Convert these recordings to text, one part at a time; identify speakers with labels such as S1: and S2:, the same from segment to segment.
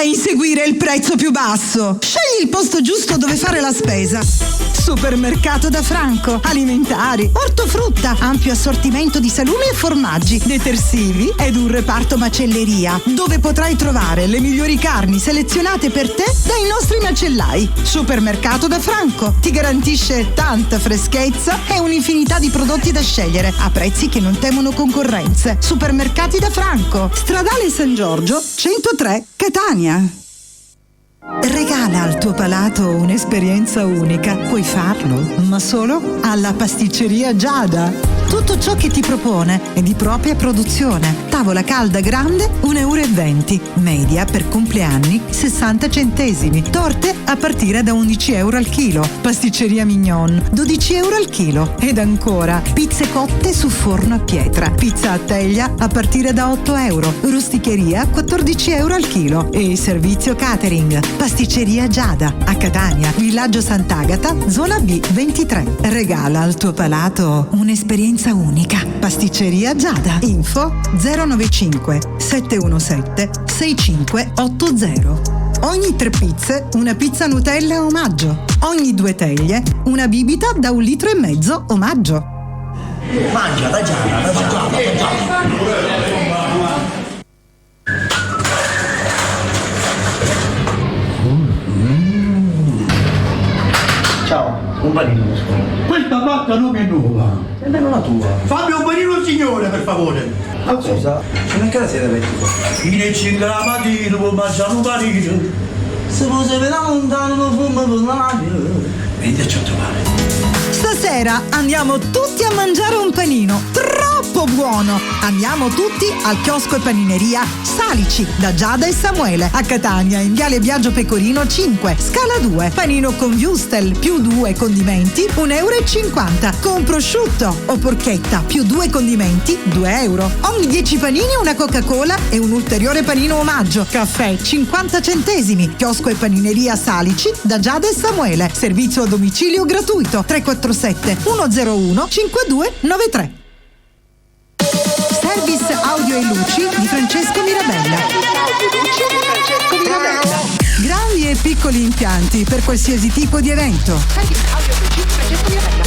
S1: inseguire il prezzo più basso. Scegli il posto giusto dove fare la spesa. Supermercato da Franco. Alimentari, ortofrutta, ampio assortimento di salumi e formaggi, detersivi ed un reparto macelleria, dove potrai trovare le migliori carni selezionate per te dai nostri macellai. Supermercato da Franco ti garantisce tanta freschezza e un'infinità di prodotti da scegliere a prezzi che non temono concorrenze. Supermercati da Franco, Stradale San Giorgio 103, Catania. Regala al tuo palato un'esperienza unica. Puoi farlo, ma solo alla pasticceria Giada. Tutto ciò che ti propone è di propria produzione. Tavola calda grande 1,20 €. Media per compleanni 60 centesimi. Torte a partire da 11 € al chilo. Pasticceria Mignon 12 € al chilo. Ed ancora pizze cotte su forno a pietra. Pizza a teglia a partire da 8 €. Rusticheria 14 € al chilo. E servizio catering. Pasticceria Giada a Catania, Villaggio Sant'Agata, zona B23. Regala al tuo palato un'esperienza unica. Pasticceria Giada. Info 095 717 6580. Ogni 3 pizze una pizza Nutella omaggio. Ogni 2 teglie una bibita da 1,5 litri omaggio.
S2: Mangia da Giada. Ciao, un panino.
S3: Questa pacca non è nuova.
S2: E non la tua.
S3: Fammi un panino signore, per favore.
S2: Ma scusa, sono in casa siete vecchio.
S3: Fino alle 5 la mattina può mangiare un panino.
S2: Se fosse per lontano lo fumo per l'aria.
S3: Vendici a trovare.
S1: Stasera andiamo tutti a mangiare un panino. Troppo buono! Andiamo tutti al chiosco e panineria Salici da Giada e Samuele a Catania in viale Biagio Pecorino 5, scala 2. Panino con wurstel più 2 condimenti 1,50 €. Con prosciutto o porchetta più 2 condimenti 2 €. Ogni 10 panini una Coca-Cola e un ulteriore panino omaggio. Caffè 50 centesimi. Chiosco e panineria Salici da Giada e Samuele. Servizio a domicilio gratuito 347 101 5293. Service audio e luci di Francesco Mirabella. Grandi e piccoli impianti per qualsiasi tipo di evento.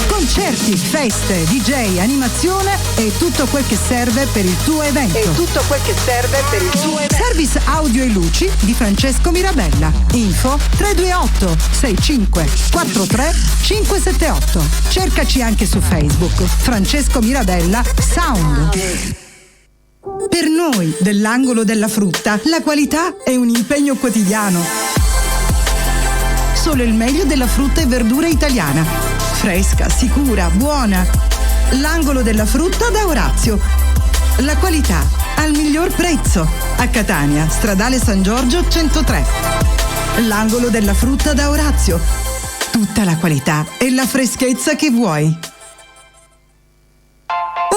S1: Concerti, feste, DJ, animazione e tutto quel che serve per il tuo evento. Service audio e luci di Francesco Mirabella. Info 328 65 43 578. Cercaci anche su Facebook. Francesco Mirabella Sound. Per noi dell'angolo della frutta, la qualità è un impegno quotidiano. Solo il meglio della frutta e verdura italiana. Fresca, sicura, buona. L'angolo della frutta da Orazio. La qualità al miglior prezzo. A Catania, Stradale San Giorgio 103. L'angolo della frutta da Orazio. Tutta la qualità e la freschezza che vuoi.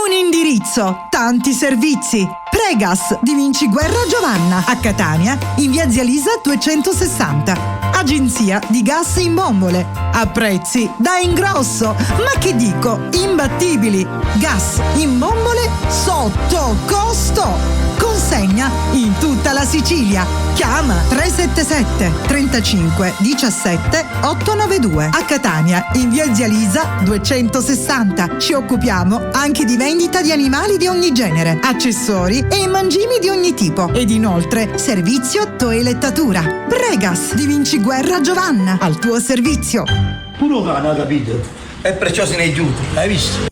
S1: Un indirizzo, tanti servizi. Pregas di Vinciguerra Giovanna a Catania in via Zia Lisa 260. Agenzia di gas in bombole a prezzi da ingrosso, ma che dico, imbattibili. Gas in bombole sotto costo. Consegna in tutta la Sicilia. Chiama 377 35 17 892 a Catania in via Zia Lisa 260. Ci occupiamo anche di vendita di animali di ogni genere, accessori e mangimi di ogni tipo ed inoltre servizio toelettatura. Pregas di Vinciguerra Giovanna al tuo servizio.
S3: Puro cane, capito?
S2: È prezioso nei giuti, l'hai visto?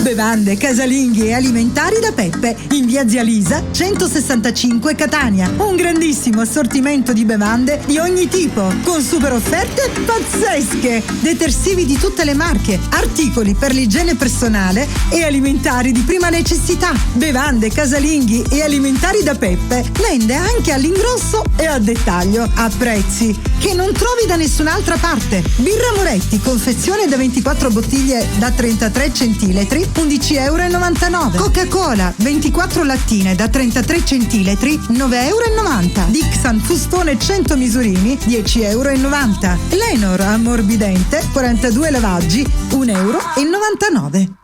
S1: Bevande, casalinghi e alimentari da Peppe in via Zia Lisa 165 Catania. Un grandissimo assortimento di bevande di ogni tipo con super offerte pazzesche. Detersivi di tutte le marche, articoli per l'igiene personale e alimentari di prima necessità. Bevande, casalinghi e alimentari da Peppe vende anche all'ingrosso e a dettaglio a prezzi che non trovi da nessun'altra parte. Birra Moretti, confezione da 24 bottiglie da 33 centilitri 11,99 €. Coca-Cola 24 lattine da 33 centilitri 9,90 €. Dixan fustone 100 misurini 10,90 €. Lenor ammorbidente 42 lavaggi 1,99 €.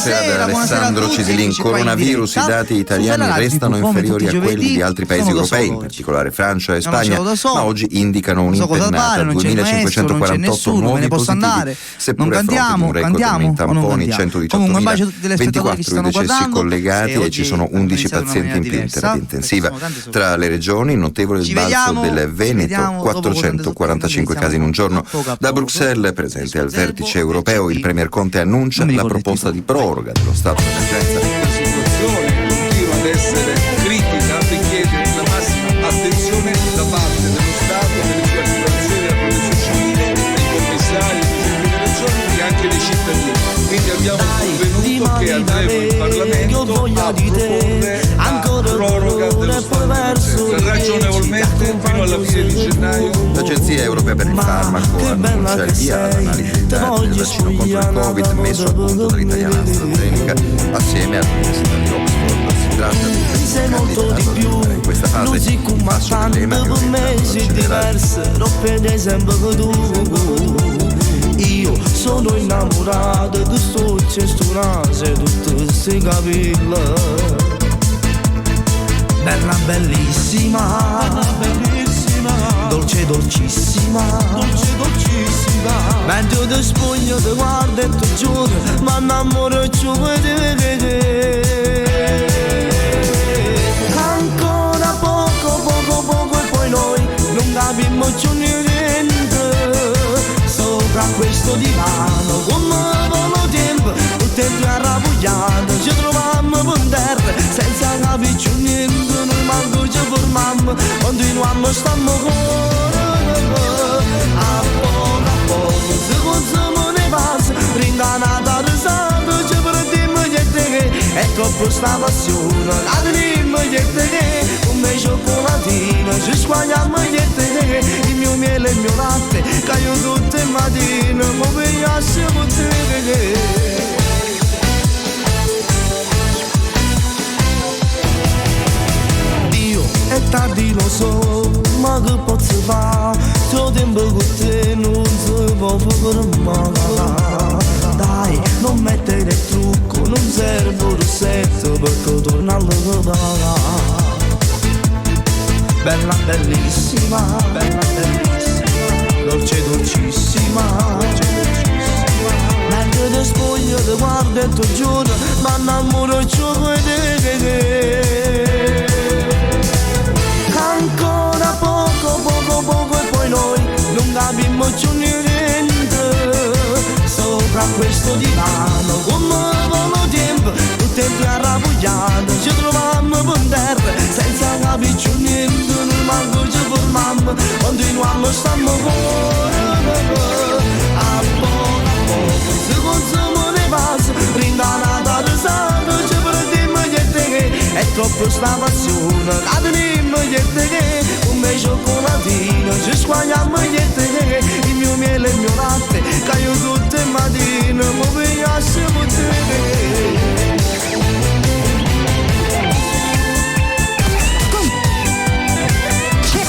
S4: buonasera ad Alessandro Cisilin. Coronavirus, i dati italiani restano inferiori a quelli di altri paesi europei, in particolare Francia e Spagna, ma oggi indicano un'impennata, 2548 nuovi positivi, seppure a fronte di un record nei tamponi, 118.000, 24 decessi collegati e ci sono 11 pazienti in più in terapia intensiva. Tra le regioni, notevole sbalzo del Veneto, 445 casi in un giorno. Da Bruxelles, presente al vertice europeo, il Premier Conte annuncia la proposta di proroga dello stato d'emergenza.
S5: La situazione continua ad essere critica e chiede la massima attenzione da parte dello Stato, delle sue articolazioni, della protezione civile, dei commissari, dei delle regioni e anche dei cittadini. Quindi abbiamo convenuto che andremo in Parlamento a proporre la proroga dello stato d'emergenza, ragionevolmente fino alla fine di gennaio.
S4: L'Agenzia Europea per il Farmaco annuncia il via all'analisi dei dati del vaccino contro il Covid messo a punto dall'italiana AstraZeneca assieme all'Università di Oxford. Si tratta di un candidato in questa fase il passo dell'EMA che orienta
S2: Io sono innamorato di sto gesto naso e tutte queste capille. Bella bellissima, dolce dolcissima, mentre ti spoglio ti guardo e ti giuro, ma innamoro più di te. Ancora poco e poi noi non capiamo più niente. Sopra questo divano come volo tempo, il tempo è arrabbiato, ci trovammo per terra senza capire più niente, noi manco ci fermammo, continuiamo stammo a poco, se consumo ne passa, rindanata risata, ci prendiamo niente che è troppo sta passione, la teniamo niente che, come cioccolatino, ci squagliamo niente che, il mio miele e il mio latte, caio tutte le mattine, ma pigliassi con te. È tardi lo so, ma che posso fare? Troppo tempo con te non si può fermare. Dai, non mettere il trucco, non serve un rossetto perché torna a lavorare. Bella bellissima, dolce dolcissima, mentre ti spoglio ti guardo e ti giuro, ma innamoro più di te. Ancora poco e poi noi non capiamo più niente. Sopra questo divano come volo tempo, il tempo è arrabbiato, ci trovammo per terra senza capire più niente, noi manco ci fermammo, continuiamo stammo a poco, se consumo ne passa, rindanata risata, ci prendiamo niente che è troppo sta passione, la teniamo niente che, come cioccolatino, ci squagliamo niente che, il mio miele e il mio latte, caio tutte le mattine, ma pigliassi con te.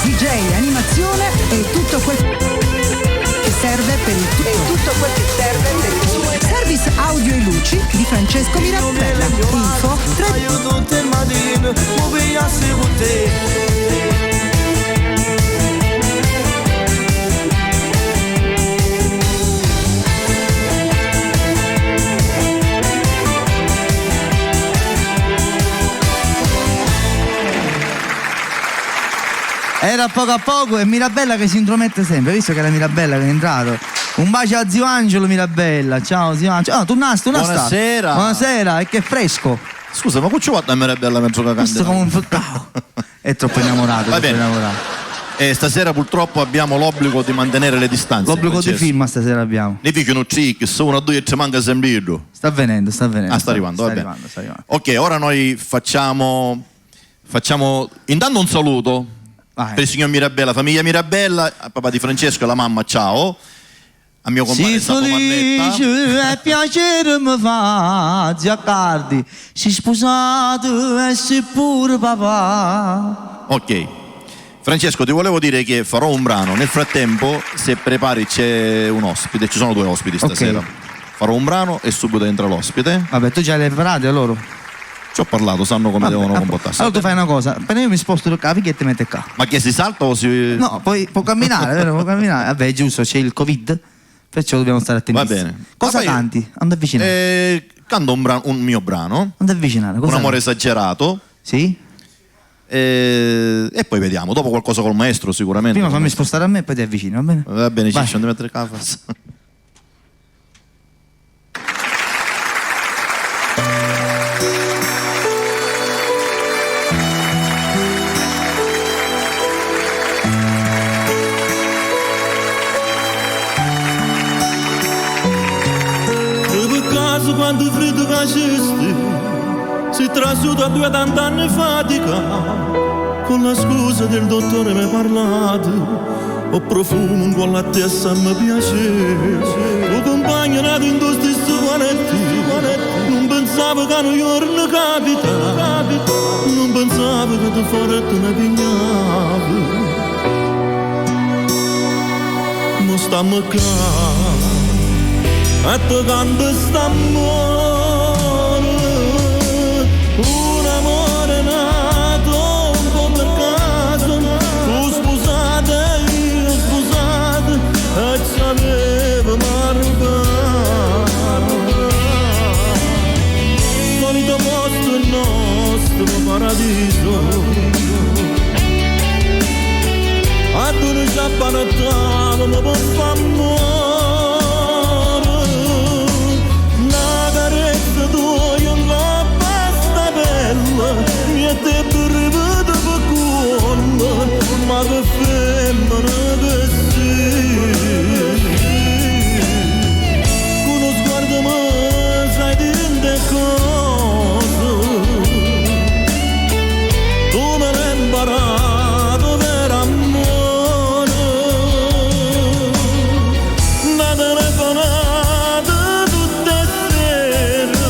S1: DJ, animazione e tutto quel che serve per il service audio e luci di Francesco Mirabella. Info 3.
S2: Io tutte le mattine, ma pigliassi con te.
S6: Era poco a poco e Mirabella che si intromette sempre, visto che era Mirabella che è entrato. Un bacio a zio Angelo Mirabella, ciao zio Angelo. Ah, tu nasti,
S7: Buonasera.
S6: Buonasera, e che fresco.
S7: Scusa, ma che guarda a Mirabella mezzo cagante?
S6: Questo come un fruttato. È troppo innamorato.
S7: Va bene. E stasera purtroppo abbiamo l'obbligo di mantenere le distanze.
S6: L'obbligo di film stasera abbiamo.
S7: Ne figliono trick, sono 2 e 3 manca sempre.
S6: Sta avvenendo.
S7: Ah, sta arrivando, va bene. Ok, ora noi facciamo intanto un saluto per il signor Mirabella, famiglia Mirabella, a papà di Francesco e la mamma, ciao. A mio compare Sapo Mannetta.
S6: E piacere mi fa, zia Cardi, si sposato e sei pure papà.
S7: Ok. Francesco, ti volevo dire che farò un brano. Nel frattempo, se prepari, c'è un ospite. Ci sono 2 ospiti stasera.
S6: Okay.
S7: farò un brano e subito entra l'ospite.
S6: Vabbè, tu già le hai preparate loro?
S7: Ci ho parlato, sanno come devono comportarsi.
S6: Allora tu fai una cosa, appena io mi sposto il capi che ti metti qua.
S7: Ma che si salta o si...
S6: No, poi può camminare, vero? Può camminare. Vabbè, giusto, c'è il Covid, perciò dobbiamo stare attenti.
S7: Va bene.
S6: Cosa canti? Non ti avvicinare.
S7: Canto un mio brano.
S6: Non ti avvicinare.
S7: Un amore esagerato.
S6: Sì?
S7: E poi vediamo, dopo qualcosa col maestro sicuramente.
S6: Prima fammi spostare a me e poi ti avvicini, va bene?
S7: Va bene, ci devi mettere cafas.
S3: Quando freddo facesti si trasuda 200 anni fatica con la scusa del dottore mi ha parlato o profumo con la testa mi piace o compagno nato in due stessi pianeti non pensavo che un giorno capita non pensavo che tu forte mi pignavi non stiamo qua a toccando st'amore, un amore nato un po' per caso, tu sposata e io sposata, e ci aveva marcato. Solito posto il nostro paradiso, a tu non ci appanettavamo per fare te rivedo per cuore, ma che femmina che sei. Con uno sguardo mi sai dire cose, tu me l'hai imparato per amore. Una telefonata tutte sere,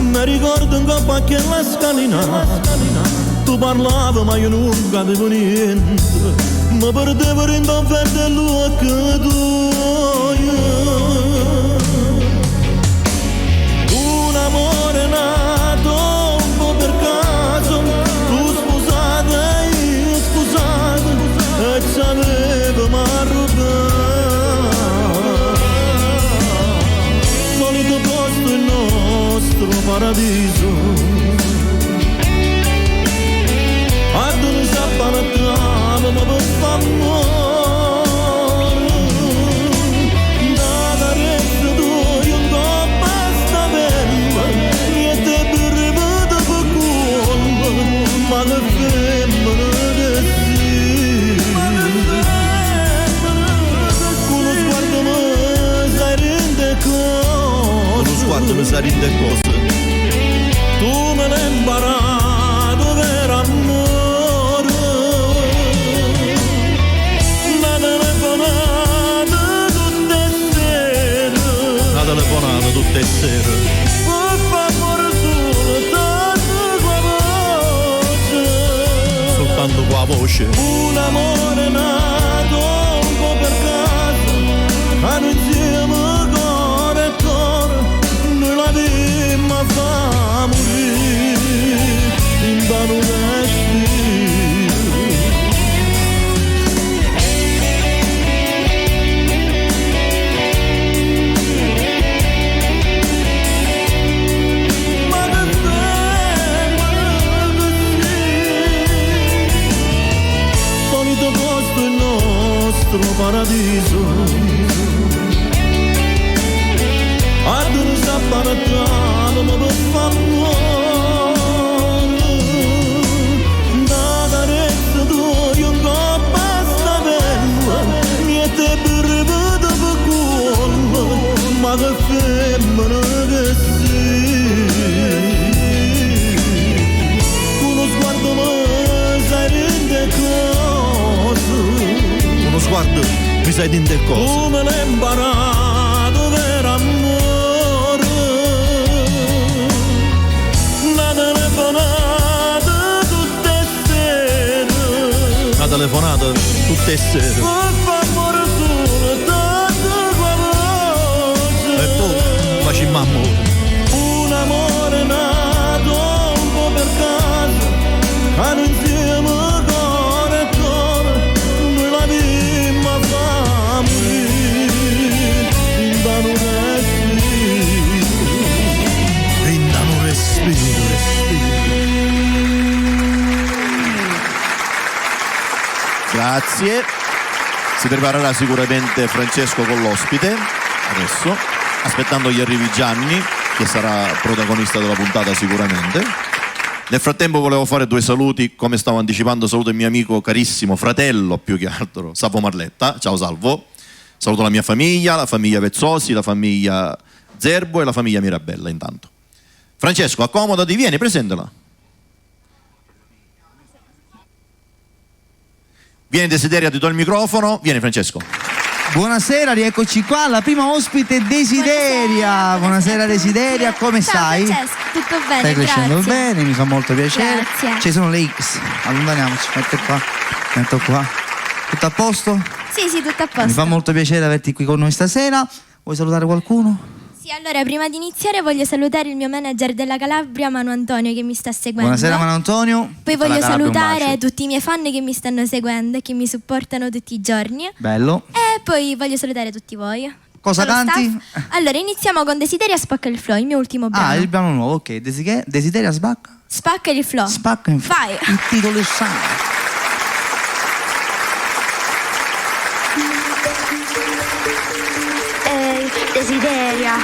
S3: mi ricordo un po' che la scalina tu parlavi ma io non capivo niente mi perdevo in offerte l'occhio tuo un amore nato un po' per caso tu sposata e io sposata e ci avevo marrubato solito posto il nostro paradiso a dove si appanettava ma per favore da carezza tua io un po' basta bella niente per rivedo per cuore ma che femmina che sei con lo sguardo mi sai rende cose
S7: Sguardo mi sa rinde cose.
S3: Tu me l'hai imparato per amore. Una telefonata tutte sere.
S7: Una telefonata tutte sere.
S3: Per favore soltanto qua voce.
S7: Soltanto qua voce.
S3: Un amore nato un po' per caso. Hanno insieme cuore e cuore. Noi la dimmo a fa morire in vano ma che solito posto il nostro paradiso a dove si appanettava ma per favore da carezza tua io un po' basta bella niente per rivedo per cuore ma che femmina che sei
S7: mi sai dinte cose.
S3: Come l'hai imparato per amore, una telefonata tutte sere,
S7: una telefonata tutte sere,
S3: per favore solo tante parole,
S7: e poi facciamo amore.
S3: un amore nato un po' per caso, hanno insieme cuore e cuore, noi la vimma fa morire, in danno respiro.
S7: Grazie. Si preparerà sicuramente Francesco con l'ospite adesso, aspettando gli arrivi Gianni, che sarà protagonista della puntata sicuramente. Nel frattempo volevo fare 2 saluti, come stavo anticipando. Saluto il mio amico carissimo, fratello più che altro, Salvo Marletta. Ciao Salvo. Saluto la mia famiglia, la famiglia Vezzosi, la famiglia Zerbo e la famiglia Mirabella intanto. Francesco, accomodati, vieni, presentala. Vieni Desideria, ti do il microfono. Vieni Francesco.
S6: Buonasera, rieccoci qua, la prima ospite Desideria. Buonasera Desideria, come stai?
S8: Francesco, tutto bene,
S6: Stai crescendo
S8: grazie.
S6: bene, mi fa molto piacere.
S8: Grazie.
S6: Ci sono le X, allontaniamoci, metto qua. Tutto a posto?
S8: Sì, tutto a posto.
S6: Mi fa molto piacere averti qui con noi stasera. Vuoi salutare qualcuno?
S8: Sì, allora, prima di iniziare voglio salutare il mio manager della Calabria, Manu Antonio, che mi sta seguendo.
S6: Buonasera Manu Antonio.
S8: Poi
S6: Tutta la
S8: voglio
S6: Calabria, un
S8: salutare
S6: bacio.
S8: tutti i miei fan che mi stanno seguendo e che mi supportano tutti i giorni.
S6: Bello.
S8: E poi voglio salutare tutti voi.
S6: Cosa
S8: Con lo
S6: canti?
S8: staff. Allora, iniziamo con Desideria Spacca il Flow, il mio ultimo brano.
S6: Ah, il brano nuovo, ok. Desideria spacca?
S8: Spacca il Flow.
S6: Spacca in
S8: Vai.
S6: Il titolo è sano.
S9: Desideria.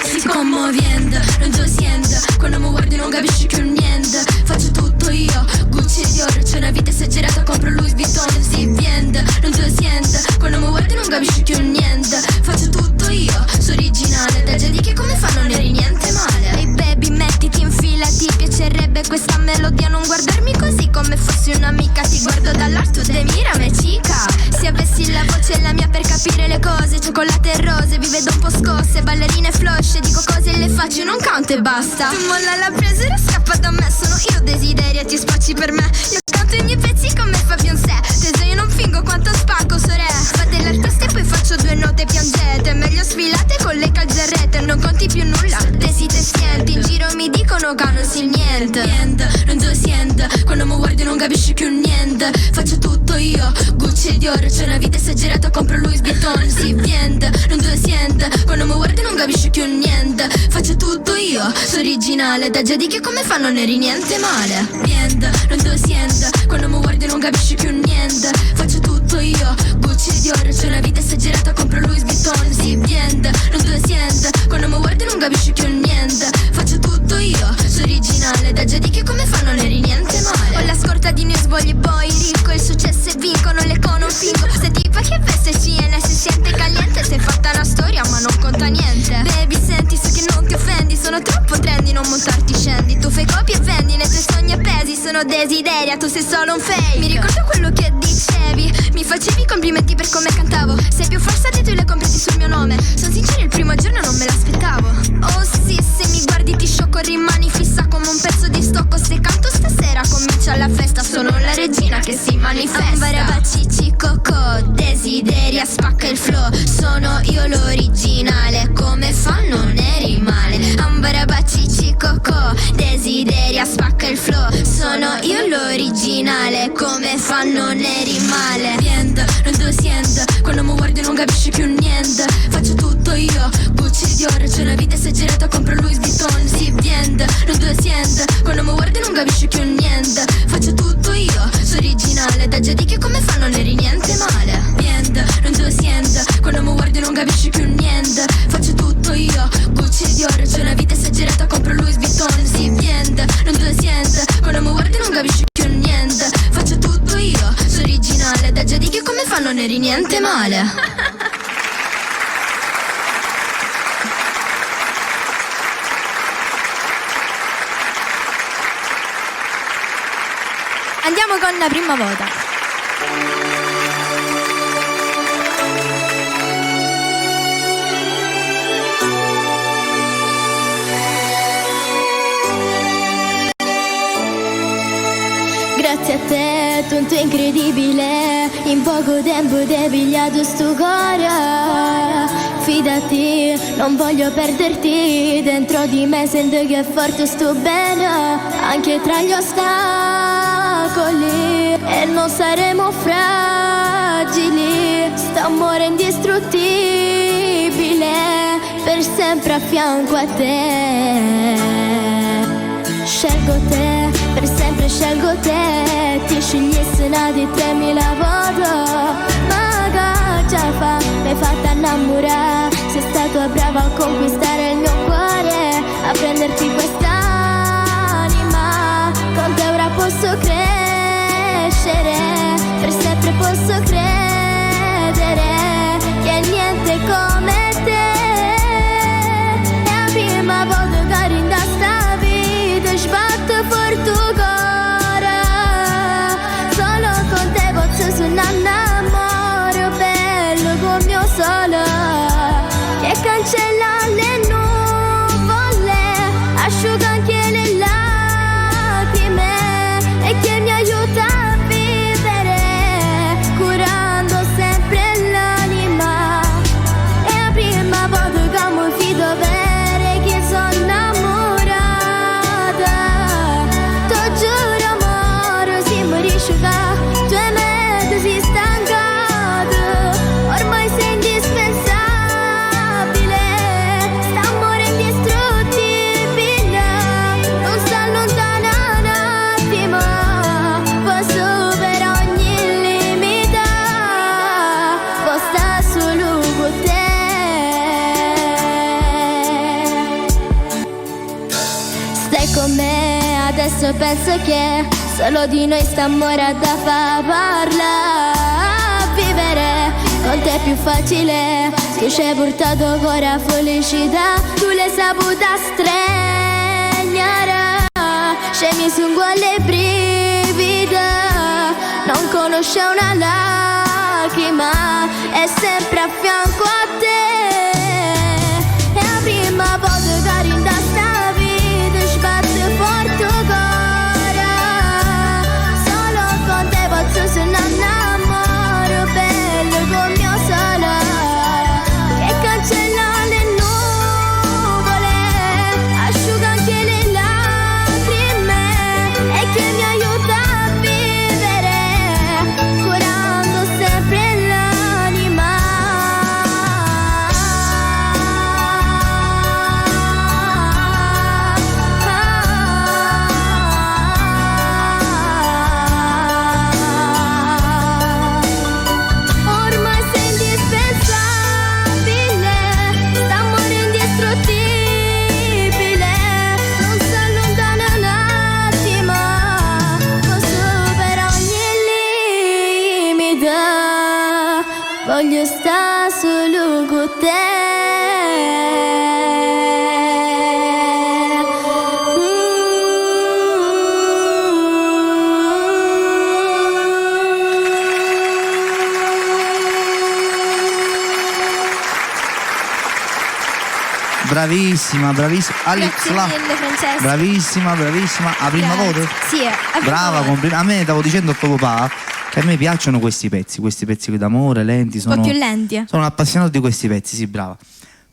S9: Si commuovendo, non ti sento. Quando mi guardi non capisci più niente. Faccio tutto io, Gucci e Dior. C'è una vita esagerata, compro Louis Vuitton. Si vende, non ti sento. Quando mi guardi non capisci più niente. Faccio tutto io, sono originale. Da già di che come fa non eri niente male. Ehi baby, mettiti in fila, ti piacerebbe questa melodia. Non guardarmi così come fossi un'amica. Ti guardo dall'alto, te mirame cica. Se avessi la voce la mia per capire le cose. Cioccolate e rose, vi vedo un po' scosse. Ballerine flosce, dico cose e le faccio, non canto e basta. Tu molla la presa e scappa da me. Sono io Desideria, ti spacci per me. Io canto i miei pezzi come Fabio Sé. Teso io non fingo quanto spacco, sore. Fate l'artista e poi faccio 2 note, piangete. Meglio sfilate con le calzarrete. Non conti più nulla, desi te sienti. In giro mi dicono che non si niente. Niente, non ti sento. Quando mi guardi non capisci più niente. Faccio tutto io, Gucci e Dior. C'è una vita esagerata, compro Louis Vuitton. Si vende, non ti sente. Quando mi guardi non capisci più niente. Faccio tutto io, sono originale. Da già di che come fa non eri niente male. Niente, non ti sente. Quando mi guardi non capisci più niente. Faccio tutto io, Gucci e Dior. C'è una vita esagerata, compro Louis Vuitton. Si vende, non ti sente. Quando mi guardi non capisci più niente. Faccio tutto io, sono originale. Da già di che come fa non eri niente male. Ho la scorta di news, voglio boy ricco. Il successo e vincono, l'eco non fingo. Se tipa che veste CNS si sente caliente. Sei fatta una storia ma non conta niente. Baby senti, so che non ti offendi. Sono troppo trendy, non montarti scendi. Tu fai copie e vendi, nei tuoi sogni appesi. Sono Desideria, tu sei solo un fake. Mi ricordo quello che dicevi. Mi facevi complimenti per come cantavo. Sei più falsa di tu e le completi sul mio nome. Sono sincera, il primo giorno non me l'aspettavo. Oh sì, se mi guardi ti sciocco. Rimani fissa come un pezzo di stocco. Se canto stasera comincia la festa. Sono la regina che si manifesta. Ambara Cici Coco, Desideria spacca il flow. Sono io l'originale, come fa non eri male. Ambara Cici Coco, Desideria spacca il flow. Sono io l'originale, come fa non eri male. Niente, non ti sento. Quando mi guardi non capisci più niente. Faccio tutto io, Gucci e Dior. C'è una vita esagerata, compro Louis Vuitton. Si vende, non ti sento. Quando mi guardi non capisci più niente. Faccio tutto io, sono originale. Da già di che come fa non eri niente male. Niente, non ti sento. Quando mi guardi non capisci più niente. Faccio tutto io, Gucci e Dior. C'è una vita esagerata, compro Louis Vuitton. Si vende, non ti sento. Quando mi guardi non capisci più niente. Faccio tutto io, sono originale. Da già di che come fa non eri niente male.
S8: Andiamo con la prima vota.
S9: momento incredibile, in poco tempo ti hai pigliato sto cuore. Fidati, non voglio perderti, dentro di me sento che è forte, sto bene, anche tra gli ostacoli, e non saremo fragili, sto amore indistruttibile, per sempre a fianco a te. Scelgo te, per sempre scelgo te, ti scegliessi una di 3000 volte, ma che già fa, mi hai fatta innamorare, sei stato bravo a conquistare il mio cuore, a prenderti quest'anima, con te ora posso crescere, per sempre posso credere, che niente come te, è la prima volta che rinda sta vita, sbatte fuori tu cuore, solo con te posso suonare un amore bello come mio sole, che cancella le nuvole, asciuga anche le lacrime, e che mi aiuta a vivere, curando sempre l'anima, è la prima volta che mi fido vero, che sono innamorata, ti giuro amore, se mi risciuga, tu e me ti sei stancato, ormai sei indispensabile, st'amore indistruttibile, non sta lontano un attimo, può superare ogni limite, può stare solo con te. Stai con me, adesso penso che solo di noi st'amore da fa parlare, vivere con te è più facile, tu ci hai portato ancora felicità, tu l'hai saputa stregnare, scemi su un gualle brividi, non conosce una lacrima, è sempre a fianco a te, è la prima volta che rinda sta vita, sbatte forte cuore, solo con te posso suonare un amore bello come mio sole, che cancella le nuvole, asciuga anche le lacrime, e che mi aiuta a vivere, curando sempre l'anima. Ormai sei indispensabile, st'amore indistruttibile, non si allontana un attimo, può superare ogni limite, voglio stare solo con te.
S6: Bravissima, bravissima.
S8: Grazie mille, Francesco.
S6: Bravissima, bravissima. A prima
S8: Grazie.
S6: voce?
S8: Sì, a prima
S6: Brava,
S8: voce.
S6: a me stavo dicendo a tuo papà che a me piacciono questi pezzi d'amore, lenti.
S8: Un po' più lenti.
S6: Sono appassionato di questi pezzi, sì, brava.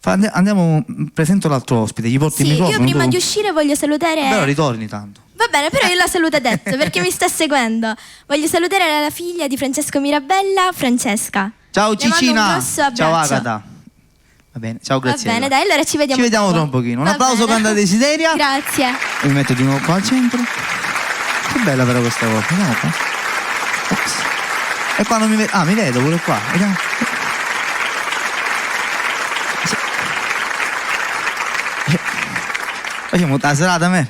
S6: Andiamo, presento l'altro ospite, gli porti
S8: Sì,
S6: il microfono.
S8: io prima
S6: tu?
S8: di uscire voglio salutare.
S6: Però ritorni tanto.
S8: Va bene, però io la saluto detto perché mi sta seguendo. Voglio salutare la figlia di Francesco Mirabella, Francesca.
S6: Ciao
S8: Le mando
S6: Cicina.
S8: un grosso abbraccio.
S6: Ciao Agata. Va bene, ciao Graziella.
S8: Va bene, dai, allora ci vediamo.
S6: Ci vediamo
S8: dopo.
S6: tra un pochino. Un
S8: Va
S6: applauso
S8: bene.
S6: per Anna Desideria.
S8: Grazie.
S6: E mi metto di nuovo qua al centro. Che bella però questa volta. Vediamo qua. Ops. E qua non mi vedo. Ah, mi vedo pure qua. Vediamo. Facciamo la serata a me.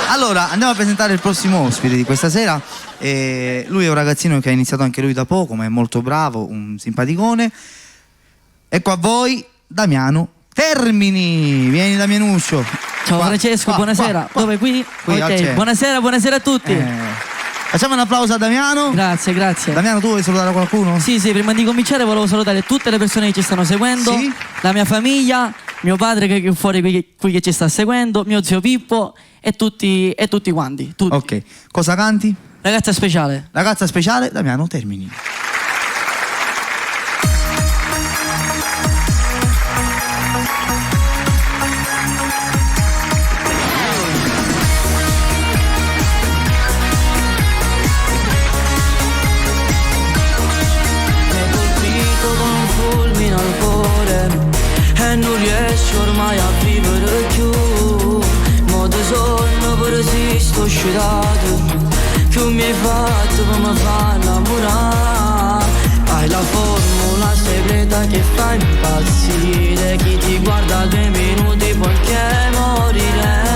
S6: Allora, andiamo a presentare il prossimo ospite di questa sera. Lui è un ragazzino che ha iniziato anche lui da poco, ma è molto bravo, un simpaticone. Ecco a voi Damiano Termini. Vieni Damianuccio.
S10: Ciao
S6: Qua,
S10: Francesco,
S6: qua,
S10: buonasera.
S6: qua.
S10: Dove qui?
S6: Qui, al
S10: Ok,
S6: centro.
S10: buonasera a tutti.
S6: Facciamo un applauso a Damiano.
S10: Grazie.
S6: Damiano, tu vuoi salutare qualcuno?
S10: Sì, prima di cominciare volevo salutare tutte le persone che ci stanno seguendo,
S6: Sì.
S10: la mia famiglia, mio padre che è fuori qui che ci sta seguendo, mio zio Pippo e tutti quanti. Tutti.
S6: Ok, cosa canti?
S10: Ragazza speciale.
S6: Ragazza speciale, Damiano Termini.
S11: E non riesco ormai a vivere più. Mo da sonno per sto scedato. Che mi hai fatto per mi fa innamorare. Hai la formula segreta che fa impazzire. Chi ti guarda 2 minuti poi che morire.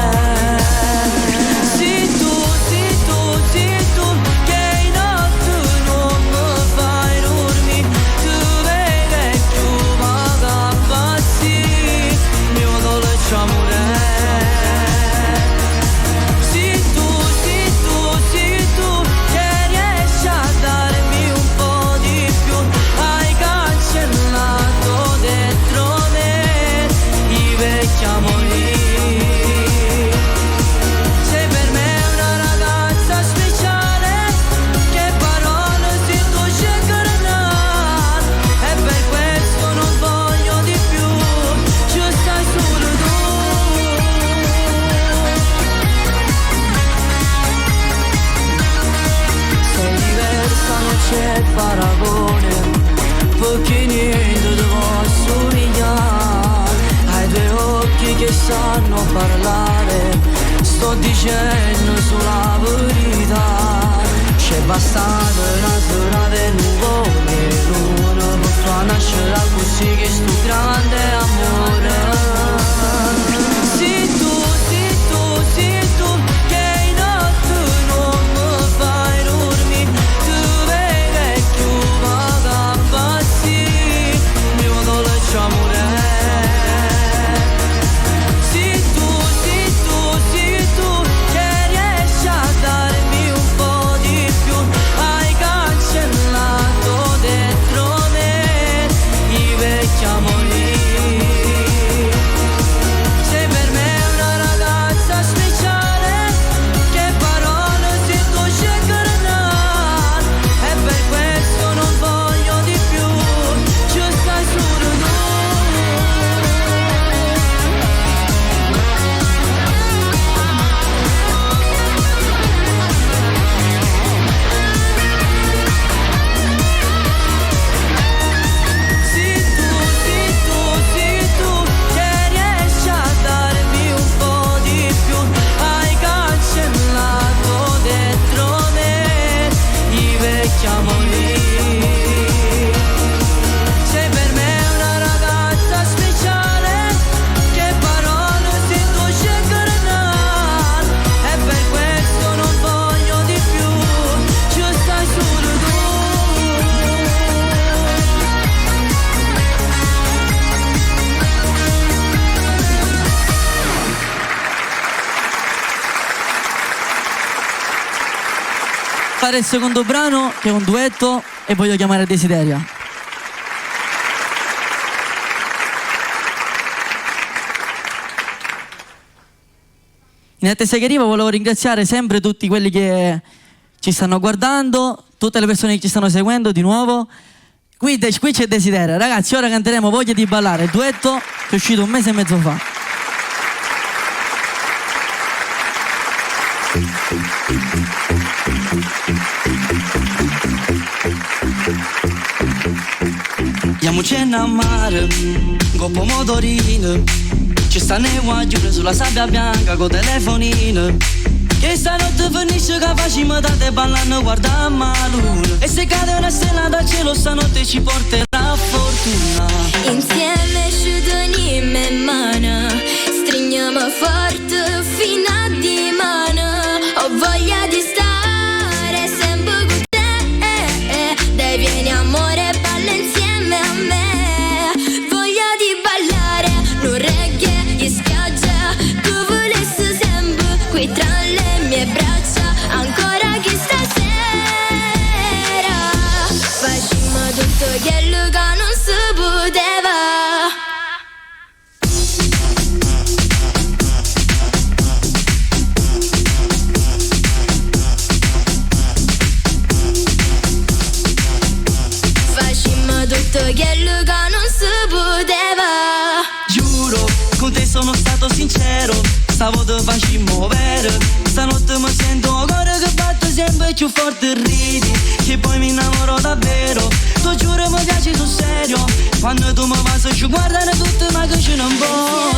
S11: C'è paragone, perché niente ti posso somigliare. Hai 2 occhi che sanno parlare, sto dicendo sulla verità. C'è bastata una sera per nuvole, l'una per far nascere così che sto grande amore.
S10: Il secondo brano che è un duetto e voglio chiamare Desideria. In attesa che arriva volevo ringraziare sempre tutti quelli che ci stanno guardando, tutte le persone che ci stanno seguendo di nuovo. Qui c'è Desideria, ragazzi. Ora canteremo Voglia di ballare, il duetto che è uscito 1 mese e mezzo fa.
S11: Andiamoci a mare, con pomodorino. Ci stanno i guaglioni sulla sabbia bianca con telefonino. Che stanotte finisce che facciamo tante ballando guardando la luna. E se cade una stella dal cielo stanotte ci porterà fortuna.
S9: Insieme ci teniamo in mano, stringiamo forte fino a dimano. Ho voglia di stare sempre con te. Dai vieni amore, balla insieme a me. Voglia di ballare, non reggae, gli scaggia. Tu volessi sempre qui tra le mie braccia. Ancora che stasera facciamo tutto quello che non si poteva.
S11: stanotte facciamo vero. Stanotte mi sento un cuore che batte sempre più forte e ridi, che poi mi innamoro davvero. Tu giuro mi piaci sul serio, quando tu mi passi ci guardano tutti ma che ce non può.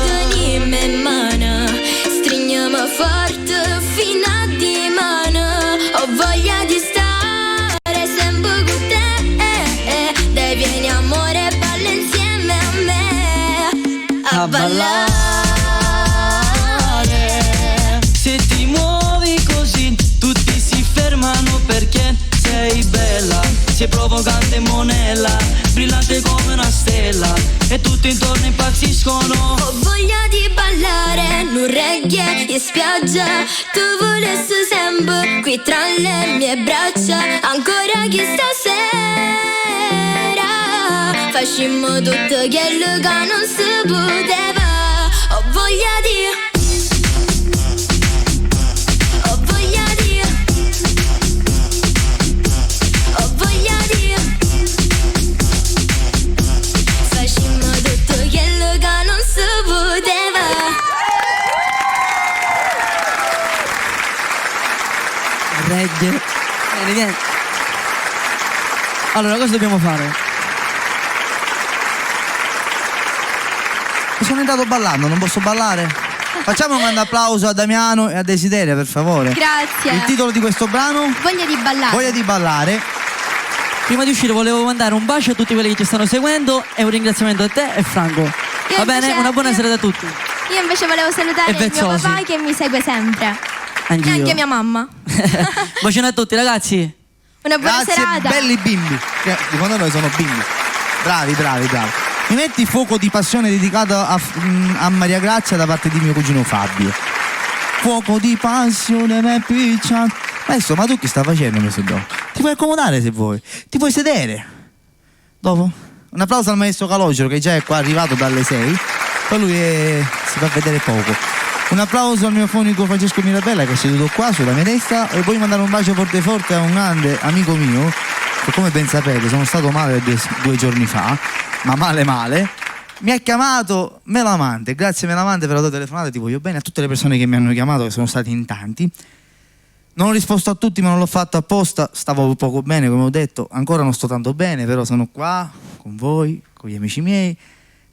S9: Tenime in mano, stringiamo forte fino a dimane. Ho voglia di stare sempre con te, dai vieni amore, balla insieme a me, a ballare.
S11: Se ti muovi così tutti si fermano perché sei bella, sei provocante monella, brillante come una stella e tutti intorno impazziscono.
S9: Ho voglia di ballare, non reggae in spiaggia, tu volessi sempre qui tra le mie braccia, ancora che stasera facciamo tutto quello che non si poteva. Ho voglia di
S10: reggae. Bene. Allora, cosa dobbiamo fare?
S6: Sono entrato ballando, non posso ballare? Facciamo un grande applauso a Damiano e a Desideria, per favore.
S8: Grazie.
S6: Il titolo di questo brano?
S8: Voglia di ballare.
S6: Voglia di ballare.
S10: Prima di uscire volevo mandare un bacio a tutti quelli che ci stanno seguendo e un ringraziamento a te e Franco. Va bene? Una buona serata a tutti.
S8: Io invece volevo salutare il mio papà che mi segue sempre.
S10: Anch'io.
S8: E anche mia mamma.
S10: Bacione a tutti ragazzi.
S8: Una buona serata.
S6: Belli bimbi. Secondo noi sono bimbi. Bravi. Mi metti Fuoco di passione dedicato a Maria Grazia da parte di mio cugino Fabio. Fuoco di passione mi è picciato. Adesso, ma tu che stai facendo questo dopo? Ti puoi accomodare se vuoi. Ti puoi sedere. Dopo? Un applauso al maestro Calogero che già è qua arrivato dalle 6. Poi lui si fa vedere poco. Un applauso al mio fonico Francesco Mirabella che è seduto qua sulla mia destra. E poi mandare un bacio forte a un grande amico mio che, come ben sapete, sono stato male due giorni fa, ma male. Mi ha chiamato Melamante. Grazie Melamante per la tua telefonata, ti voglio bene. A tutte le persone che mi hanno chiamato, che sono stati in tanti. Non ho risposto a tutti, ma non l'ho fatto apposta. Stavo poco bene, come ho detto. Ancora non sto tanto bene, però sono qua con voi, con gli amici miei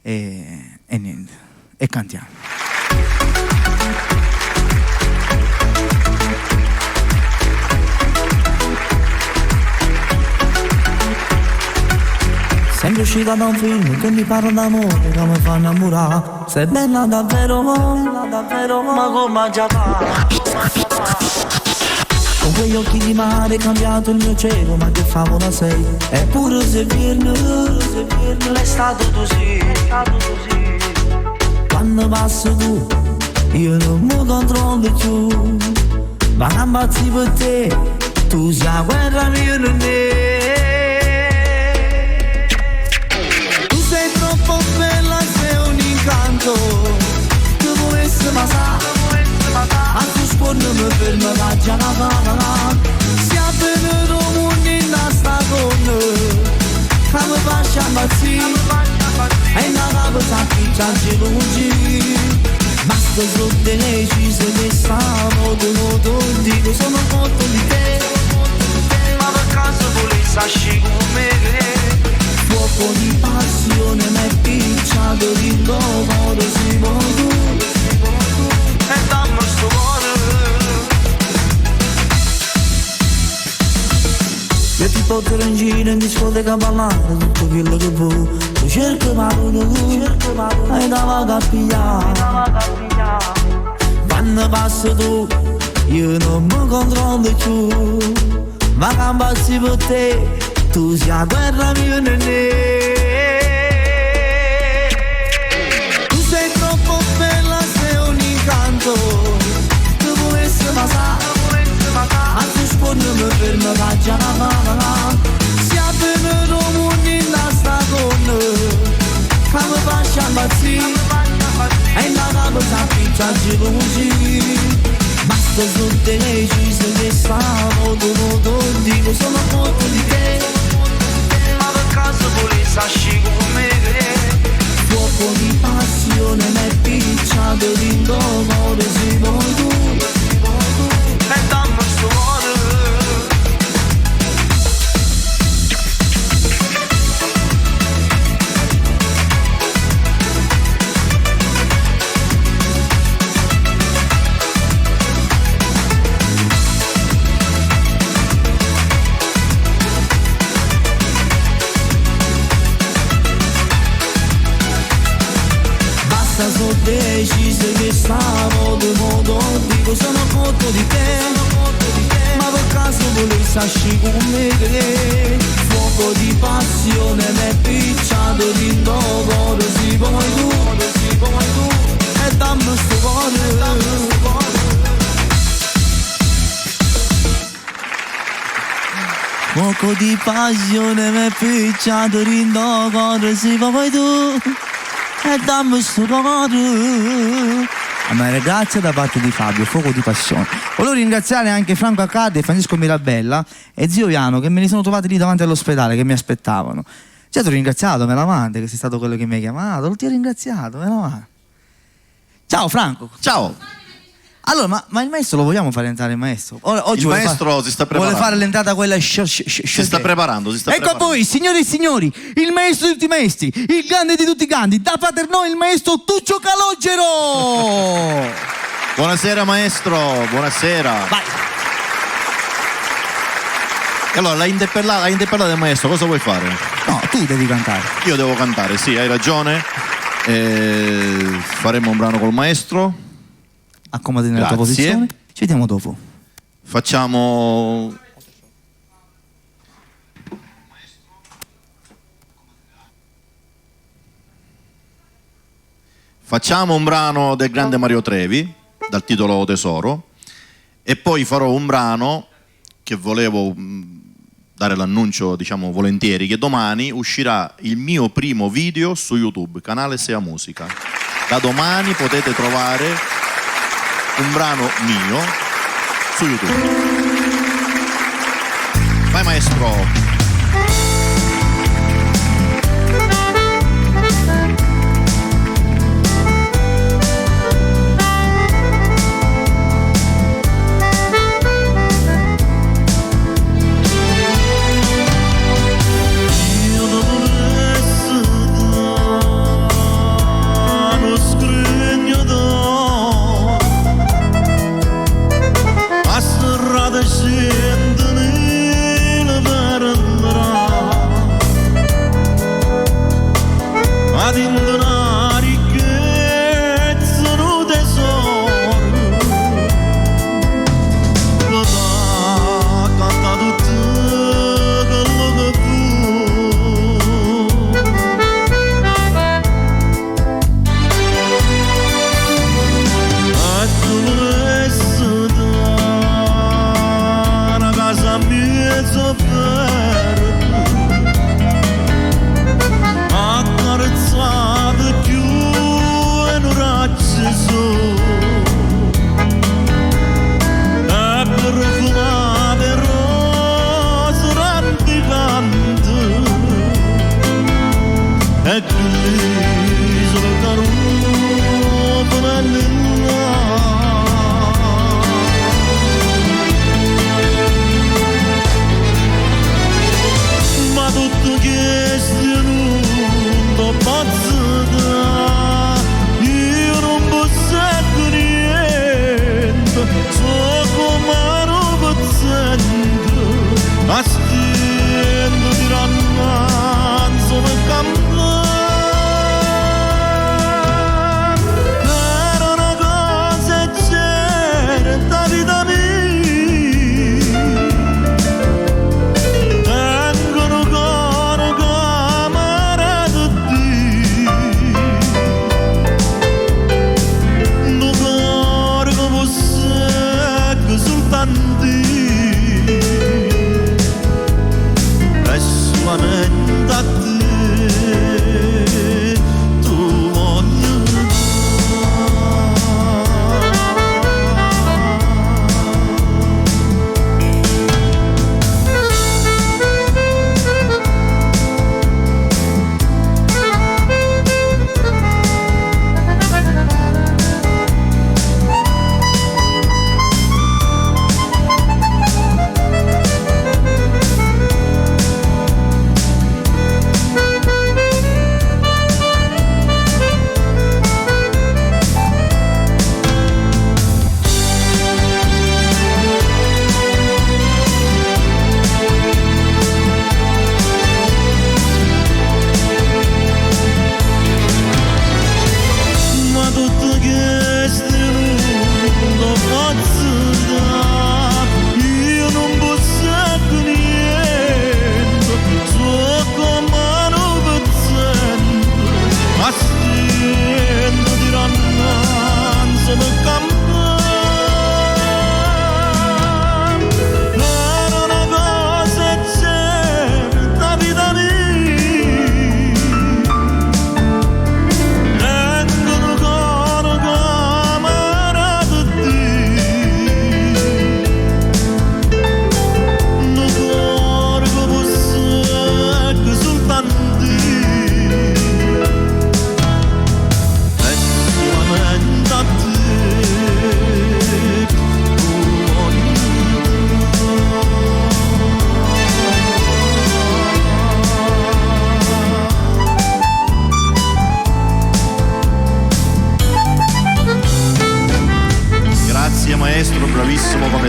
S6: e niente. E cantiamo.
S2: Sembra uscita da un film che mi parla d'amore, che mi fa innamorare. Sei bella davvero, ma come già va. Con quegli occhi di mare è cambiato il mio cielo, ma che favola sei. Eppure se viene l'estate così. Quando passi tu, io non mi controllo più. Ma non ammazzi per te, tu sei la guerra mia non è. Sei troppo bella, sei un incanto. Tu volessi ma sa, a tu scorno mi fermo la già la pala. Si è venuto un mondo in sta con che mi faccia ammazzire. E la capo sa chi c'ha gelosi. Basta sotto le cise che stanno tu dico sono molto di te. Ma per caso volessi asci come fuoco di passione mi è picciato di loro si tu e dammi sto cuore. Io ti porterò in giro in discoteca a ballare tutto quello che vuoi. Tu cerchi ma tu hai da vaga a pigliare. Quando passi tu io non mi controllo più. Ma cambassi per te, tu sei la guerra mia nenè. Tu sei troppo bella, sei un incanto. Tu volessi ma sa, a tu scorno mi fermo la già la pala. Si è venuto un mondo in sta con che mi faccia ammazzire. E la capo sa chi c'ha gelosi. Basta sotto le cise che stanno tu dico sono molto di te. Ma per caso volessi asci come te. Fuoco di passione mi è picciato impicciato dentro cuore se vuoi tu e dammi sto cuore. Sono deciso che stavo di modo, dico sono cotto di te, ma per caso volessi asci con me che fuoco di passione mi è picciato dentro cuore, si vuoi tu e dammi sto cuore. Fuoco di passione mi è picciato dentro cuore, si vuoi tu e dammi sto cuore. Ma ragazzi, da parte di Fabio, fuoco di passione. Volevo ringraziare anche Franco Accardi e Francesco Mirabella e zio Iano che me li sono trovati lì davanti all'ospedale che mi aspettavano. Già ti ho ringraziato, Melavante, che sei stato quello che mi hai chiamato. Non ti ho ringraziato, Melavante. Ciao Franco.
S7: Ciao.
S2: Allora, ma il maestro lo vogliamo fare entrare il maestro? Oggi
S7: il maestro si sta preparando.
S2: Vuole fare l'entrata quella si
S7: sta preparando.
S2: Ecco a voi, signore e signori, il maestro di tutti i maestri, il grande di tutti i grandi, da Paternò il maestro Tuccio Calogero.
S7: Buonasera maestro, buonasera.
S2: Vai.
S7: Allora, l'hai interpellato il maestro, cosa vuoi fare?
S2: No, tu devi cantare.
S7: Io devo cantare, sì, hai ragione. Faremo un brano col maestro.
S2: Accomodati nella tua posizione. Ci vediamo dopo.
S7: Facciamo un brano del grande Mario Trevi dal titolo Tesoro e poi farò un brano che volevo dare l'annuncio, diciamo volentieri, che domani uscirà il mio primo video su YouTube, canale Sea Musica. Da domani potete trovare un brano mio su YouTube. Vai maestro.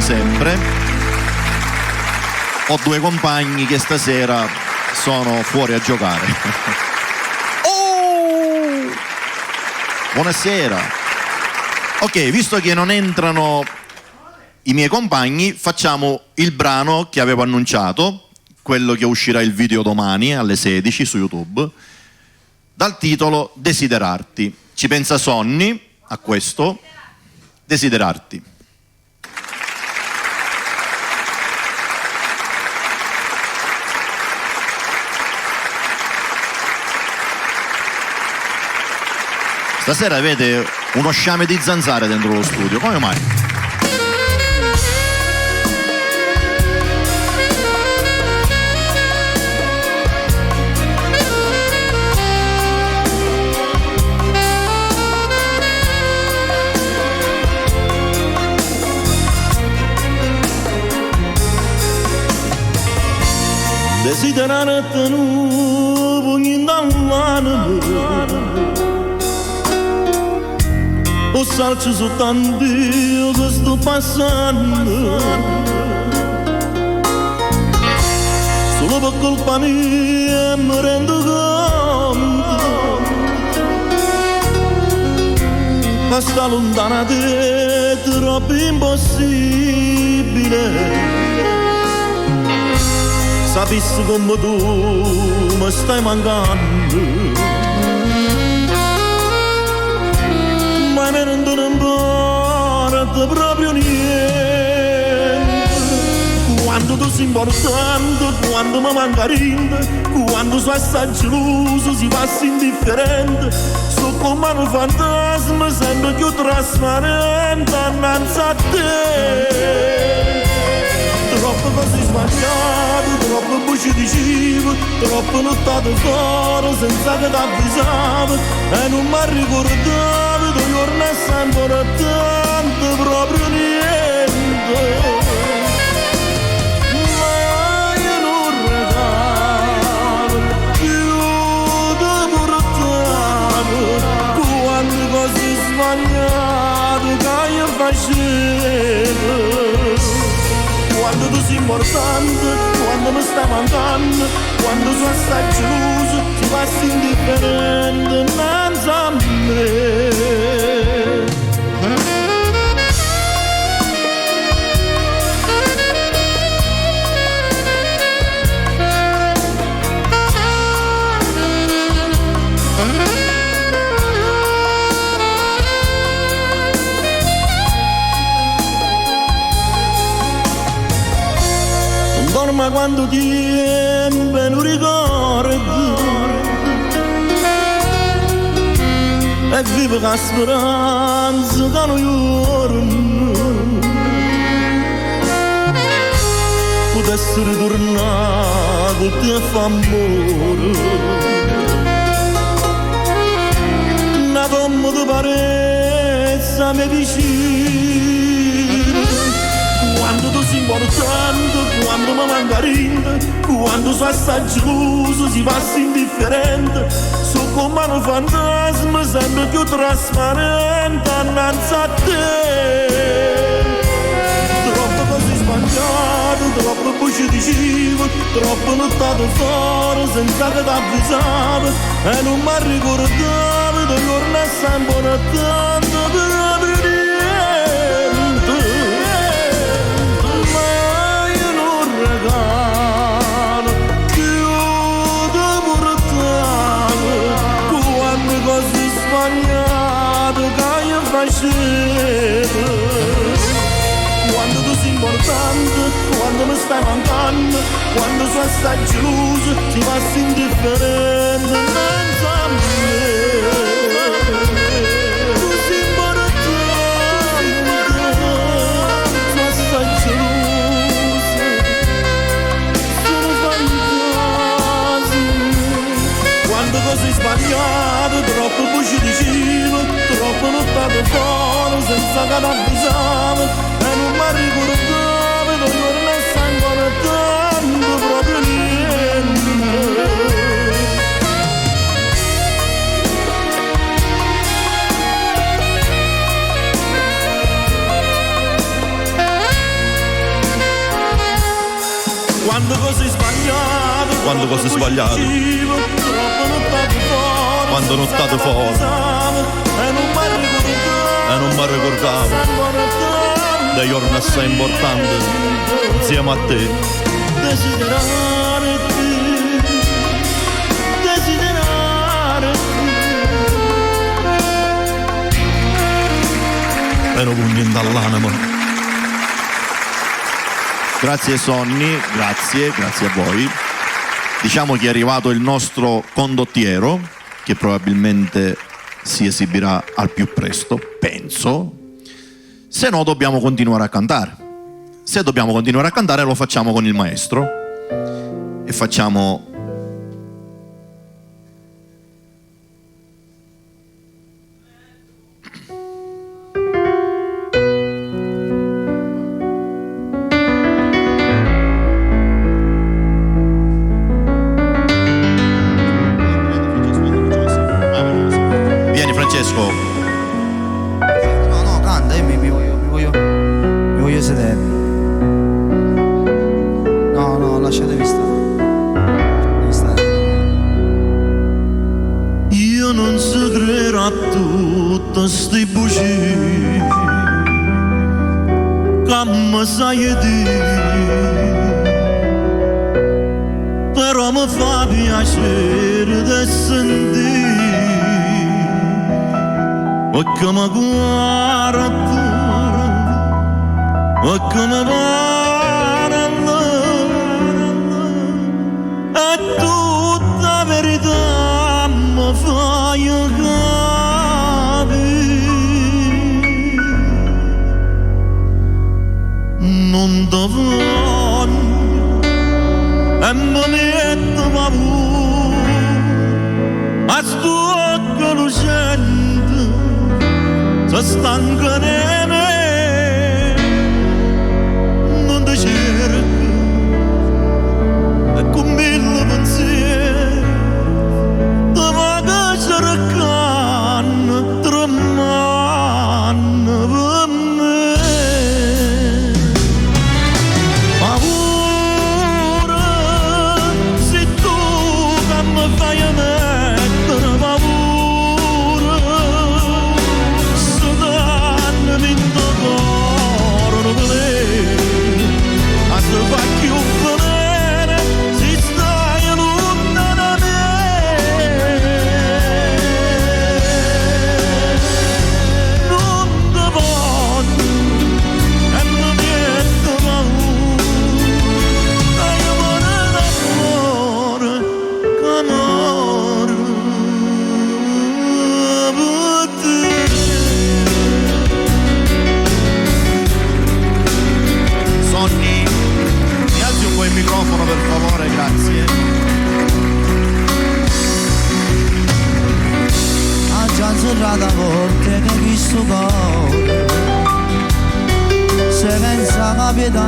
S7: sempre. Ho due compagni che stasera sono fuori a giocare. Oh! Buonasera. Ok, visto che non entrano i miei compagni, facciamo il brano che avevo annunciato, quello che uscirà il video domani alle 16 su YouTube, dal titolo Desiderarti. Ci pensa Sonny a questo, Desiderarti. Stasera avete uno sciame di zanzare dentro lo studio, come mai?
S3: Desiderarti nu pugni dall'anima o salci su tanti che sto passando solo per colpa mia mi rendo conto ma sta lontana da te è troppo impossibile. Sapissi come tu mi stai mancando, ma mi rendo importa proprio niente. Quando tu sei importante, quando mi manca niente, quando sono assai geloso si passa indifferente, so come un fantasma sempre più trasparente innanzi a te. Troppo cose sbagliate, troppo voci dicevo, troppo nottate fuori senza che t'avvisavo e non mi ricordavo che giorno è sempre tanto proprio niente. Ma io non regalo più di portavo quante cose sbagliate che io facevo. Quando tu sei importante, quando mi stai mancando, quando sono assai geloso, ti passi indifferente innanzi a me. Ma quando tempo non ricordo e vivo con speranza che non giorno potessi ritornare con te a fare amore una tomba di parezza mi vicino. Quando tu sei importante, quando mi manca niente, quando sono assai geloso si passa indifferente, so come un fantasma sempre più trasparente innanzi a te. Troppe cose sbagliate, troppe voci dicevo, troppo nottate fuori senza che t'avvisavo e non mi ricordavo che giorno è sempre tanto proprio niente. Più di portavo quante cose sbagliate che io facevo. Quando tu sei importante, quando mi stai mancando, quando sono assai geloso, ti passi indifferente innanzi a me. Tu sei importante, sono assai geloso. Cose sbagliate, troppo voci dicevo, troppo nottate fuori senza che t'avvisavo e non mi ricordavo che giorno è sempre tanto proprio niente. Quando cose sbagliate,
S7: quando cose sbagliate, quando non state fuori e non mi ricordavo dei giorni assai importanti insieme a te. E non pugni dall'anima. Grazie Sonny, grazie a voi. Diciamo che è arrivato il nostro condottiero, che probabilmente si esibirà al più presto, penso. Se no dobbiamo continuare a cantare. Se dobbiamo continuare a cantare lo facciamo con il maestro e facciamo...
S6: No, canta, io mi voglio sedere. No, lasciatevi stare.
S3: Io non so credere a tutte ste bugie che mi sai dire, però mi fa piacere di sentire che mi guarda e che mi parla, e tutta la verità mi fai capire. Non ti voglio e mi metto paura a sto conoscendo, se stanca di me, non ti cerco e con mille pensieri ti vado cercando, tremando per me. Paura, sei tu che mi fai mettere paura, se danno in tuo cuore non volere, a se fa più venere, si stai lontano da me. Non ti voglio e non mi metto paura, dai amore d'amore, che amore per te. Sonny, mi alzi un po' il microfono per favore, grazie.
S6: Ha già zerrato a volte che hai visto cuore, se pensa capità,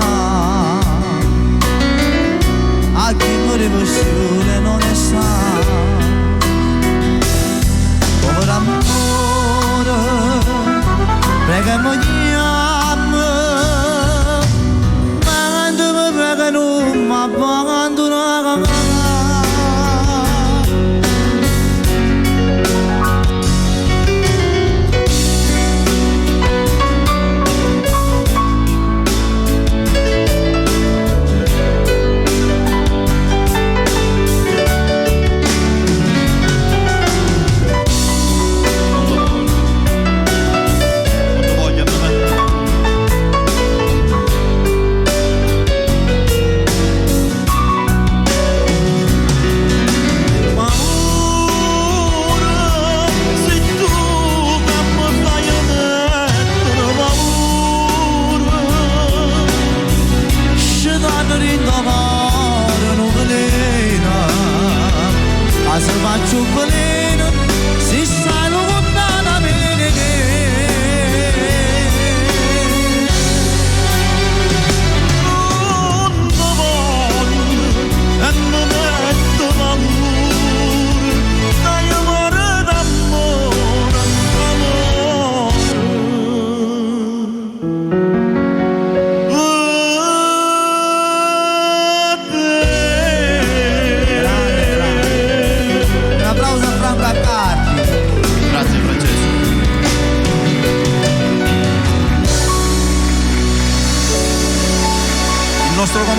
S6: a chi muore passione non è sa. Povero amore, prega mogliamo, ma quando mi pregano, ma quando non cagano.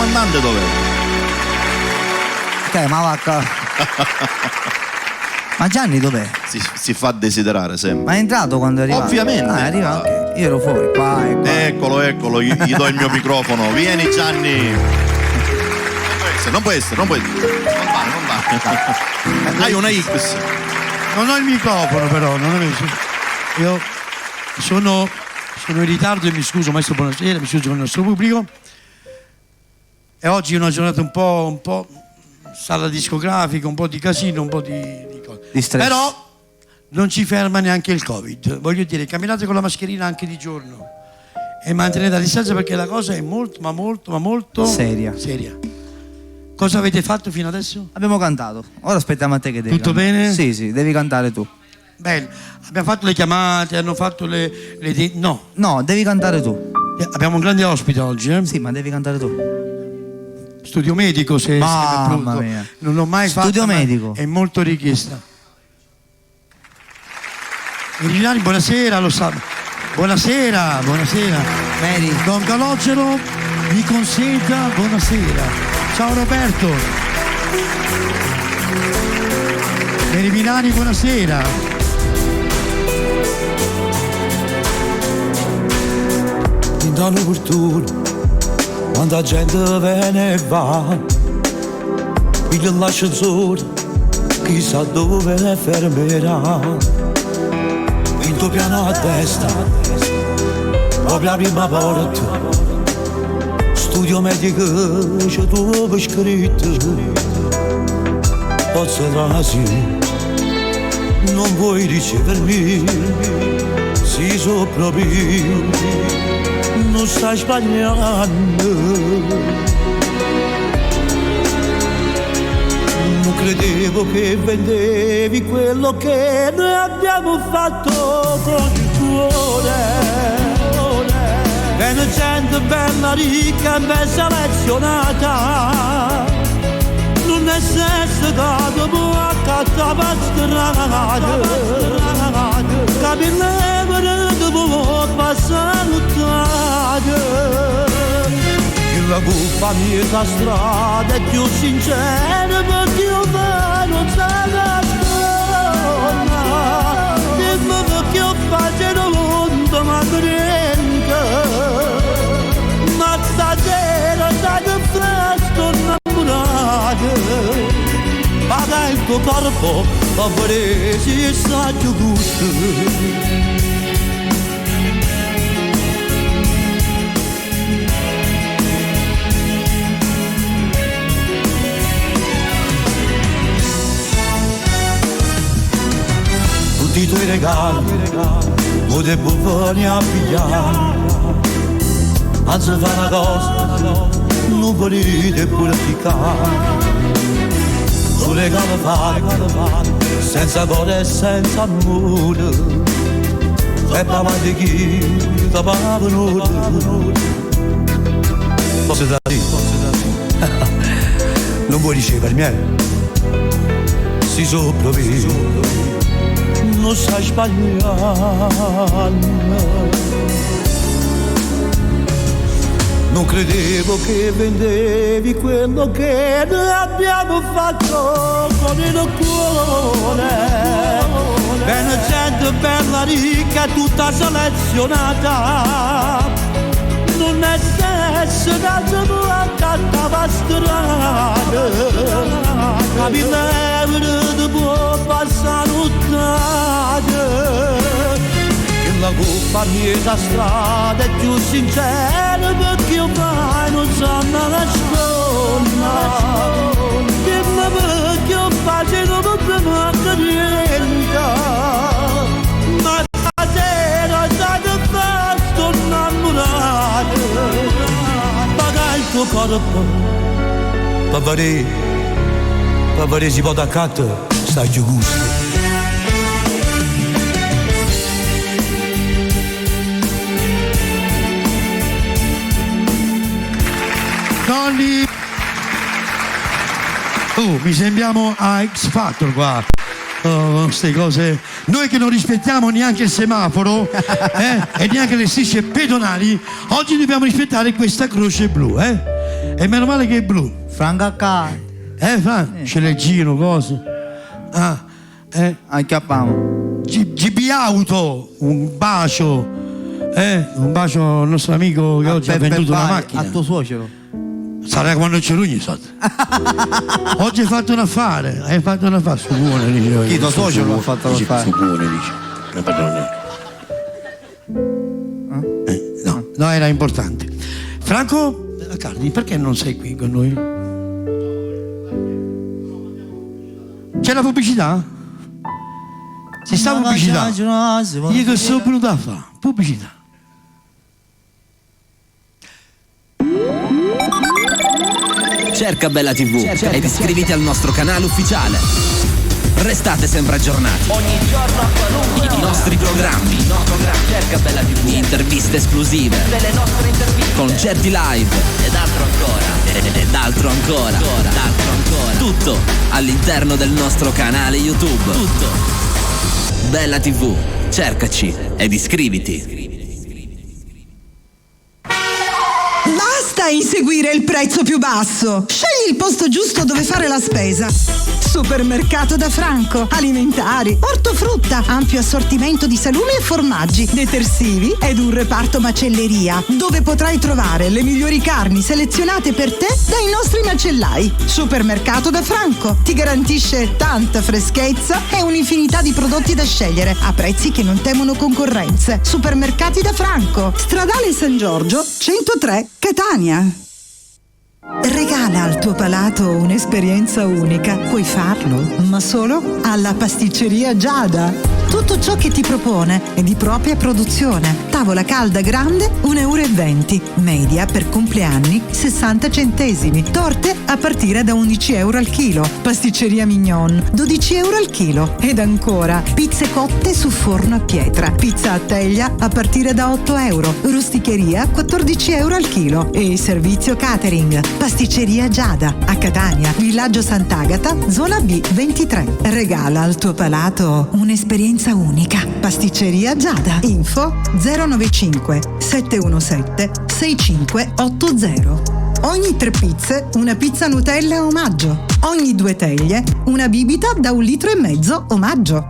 S7: cantante dov'è?
S6: Ok, ma vacca. Ma Gianni dov'è?
S7: Si fa desiderare sempre.
S6: Ma è entrato quando è arrivato?
S7: Ovviamente.
S6: Ah, è arrivato, ok. Io ero fuori, qua.
S7: Eccolo, gli do il mio microfono. Vieni Gianni. Non può essere. Non vale. Hai una X.
S12: Non ho il microfono però, non è vero. Io sono in ritardo e mi scuso, maestro, buonasera, mi scuso con il nostro pubblico. E oggi è una giornata un po' sala discografica, un po' di casino, un po' di cose.
S6: Di stress.
S12: Però non ci ferma neanche il Covid. Voglio dire, camminate con la mascherina anche di giorno e mantenete la distanza perché la cosa è molto
S6: seria.
S12: Cosa avete fatto fino adesso?
S6: Abbiamo cantato. Ora aspettiamo a te che devi
S12: Tutto
S6: cantare.
S12: bene?
S6: Sì, devi cantare tu.
S12: Bene. Abbiamo fatto le chiamate, hanno fatto le
S6: No, devi cantare tu.
S12: Abbiamo un grande ospite oggi, eh?
S6: Sì, ma devi cantare tu.
S12: Studio medico, se
S6: Mamma mia.
S12: Non l'ho mai fatto.
S6: Studio medico.
S12: È molto richiesta. Milani, buonasera, lo sa. Buonasera.
S6: Mary.
S12: Don Calogero mi consenta, buonasera. Ciao Roberto. Mary Milani, buonasera.
S2: Mi dà l'opportuno, quanta gente viene e va, qui l'ascensore, chissà dove fermerà. Quinto piano a destra, proprio la prima porta, studio medico c'è dove scritto, forza trasi, non vuoi ricevermi, si sopravvivi, non stai sbagliando. Non credevo che vendevi quello che noi abbiamo fatto con il cuore. È una gente bella, ricca e ben selezionata. Non è sesso dato può accattare strada. Capillevere dopo passare l'uttate. La colpa mia la strada è più sincera perché io non sai nasconda. Dimmi perché io faccio l'onda ma crente. Ma stasera stai che presto innamorata. Paga il tuo corpo ma vorresti il saggio gusto. I tuoi regali, o te buoni a pigliare. Anzi fa una cosa, non volete pure piccare. Un regalo fatto, senza cuore e senza amore. E papà di chi, papà venuto. Posso darti? Non vuoi ricevermi, si sopravvive. Non sai sbagliare. Non credevo che vendevi quello che noi abbiamo fatto con il cuore. È una gente bella, ricca, tutta selezionata. Non è sesso da tua accattava strada. Capillevere dopo passare l'uttate. Che la colpa mia la strada è più sincera perché io mai non so nascondere. Dimmi perché io faccio proprio niente. Ma stasera stai che presto innamorato. Paga il tuo corpo per vedere si può da accanto, stai giù gusto.
S12: Dolly! Oh, mi sembriamo a X Factor qua. Oh, queste cose. Noi che non rispettiamo neanche il semaforo e neanche le strisce pedonali, oggi dobbiamo rispettare questa croce blu, E meno male che è blu.
S6: Franco accanto.
S12: Celeggino, cose.
S6: Acchiappiamo.
S12: GB Auto, un bacio. Un bacio al nostro amico che oggi ha venduto una macchina.
S6: A tuo suocero.
S12: Sarà quando c'è lui, oggi hai fatto un affare, su buone, dice.
S6: Chi tuo suocero ha fatto l'affare?
S12: Su buone, dice. La padrona. No, era importante. Franco Accardi, perché non sei qui con noi? C'è la pubblicità? Se sta pubblicità, io che sono venuto a fare pubblicità.
S13: Cerca Bella TV ed iscriviti al nostro canale ufficiale. Restate sempre aggiornati. Ogni giorno i nostri programmi. Cerca Bella TV. Interviste esclusive. Delle nostre interviste. Concerti live. Ed altro ancora. Ed altro ancora. Tutto all'interno del nostro canale YouTube. Tutto. Bella TV. Cercaci ed iscriviti.
S1: Basta inseguire il prezzo più basso. Scegli il posto giusto dove fare la spesa. Supermercato da Franco. Alimentari, ortofrutta, ampio assortimento di salumi e formaggi, detersivi ed un reparto macelleria dove potrai trovare le migliori carni selezionate per te dai nostri macellai. Supermercato da Franco ti garantisce tanta freschezza e un'infinità di prodotti da scegliere a prezzi che non temono concorrenze. Supermercati da Franco, Stradale San Giorgio 103 Catania. Regala al tuo palato un'esperienza unica. Puoi farlo, ma solo alla pasticceria Giada. Tutto ciò che ti propone è di propria produzione. Tavola calda grande 1,20 €. Media per compleanni 60 centesimi. Torte a partire da 11 € al chilo. Pasticceria Mignon 12 € al chilo. Ed ancora pizze cotte su forno a pietra. Pizza a teglia a partire da 8 €. Rusticheria 14 € al chilo. E servizio catering. Pasticceria Giada a Catania, Villaggio Sant'Agata, zona B 23. Regala al tuo palato un'esperienza unica. Pasticceria Giada. Info 095 717 6580. Ogni 3 pizze una pizza Nutella omaggio. Ogni 2 teglie una bibita da 1,5 litri omaggio.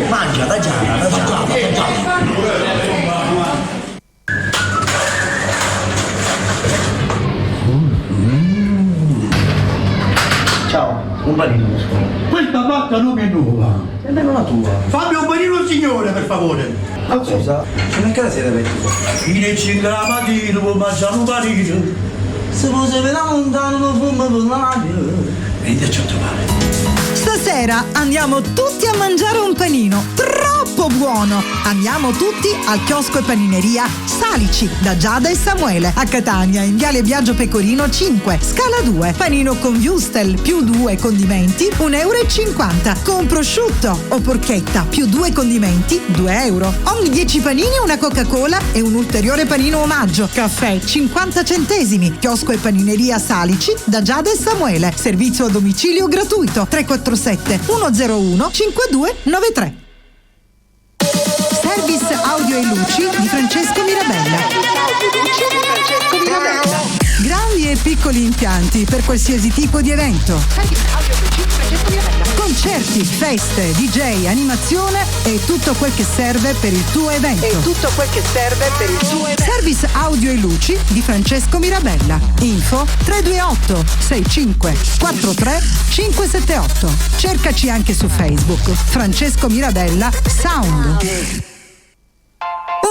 S2: Mangia da Giada. Ciao, un panino.
S12: Questa vacca non è nuova.
S2: E nemmeno la tua.
S12: Fammi un panino signore, per favore.
S2: Ma scusa, in che siete vecchio?
S12: Fine 5 la mattina può mangiare un panino.
S2: Se può sapere lontano non fumo per l'aria.
S12: Vieni a trovare.
S1: Stasera andiamo tutti a mangiare un panino. Troppo buono! Andiamo tutti al chiosco e panineria Salici da Giada e Samuele a Catania in Viale Biagio Pecorino 5, scala 2. Panino con wurstel più 2 condimenti 1,50 € con prosciutto o porchetta più 2 condimenti 2 €. Ogni 10 panini una Coca-Cola e un ulteriore panino omaggio. Caffè 50 centesimi. Chiosco e panineria Salici da Giada e Samuele. Servizio a domicilio gratuito 347 101 5293. Service audio e luci di Francesco Mirabella. Grandi e piccoli impianti per qualsiasi tipo di evento. Concerti, feste, DJ, animazione e tutto quel che serve per il tuo evento. Service audio e luci di Francesco Mirabella. Info 328 65 43 578. Cercaci anche su Facebook. Francesco Mirabella Sound.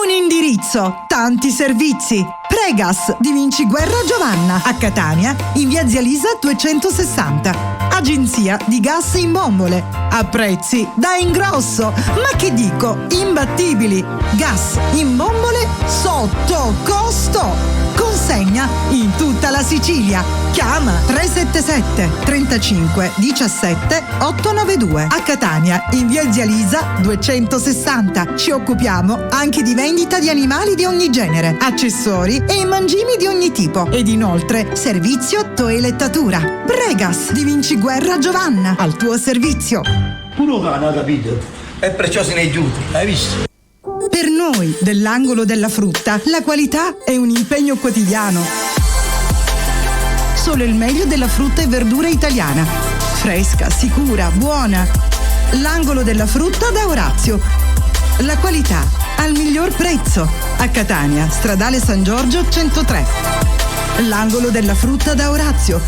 S1: Un indirizzo, tanti servizi. Pregas di Vinciguerra Giovanna a Catania in via Zia Lisa 260. Agenzia di gas in bombole a prezzi da ingrosso, ma che dico, imbattibili. Gas in bombole sotto costo. Consegna in tutta la Sicilia. Chiama 377 35 17 892 a Catania in via Zia Lisa 260. Ci occupiamo anche di vendita di animali di ogni genere, accessori e mangimi di ogni tipo ed inoltre servizio toelettatura. Pregas di Vinciguerra Giovanna al tuo servizio.
S12: Puro cane, ha capito?
S2: È prezioso nei giuti, hai visto?
S1: Per noi dell'angolo della frutta la qualità è un impegno quotidiano. Solo il meglio della frutta e verdura italiana. Fresca, sicura, buona. L'angolo della frutta da Orazio. La qualità al miglior prezzo. A Catania, Stradale San Giorgio 103. L'angolo della frutta da Orazio.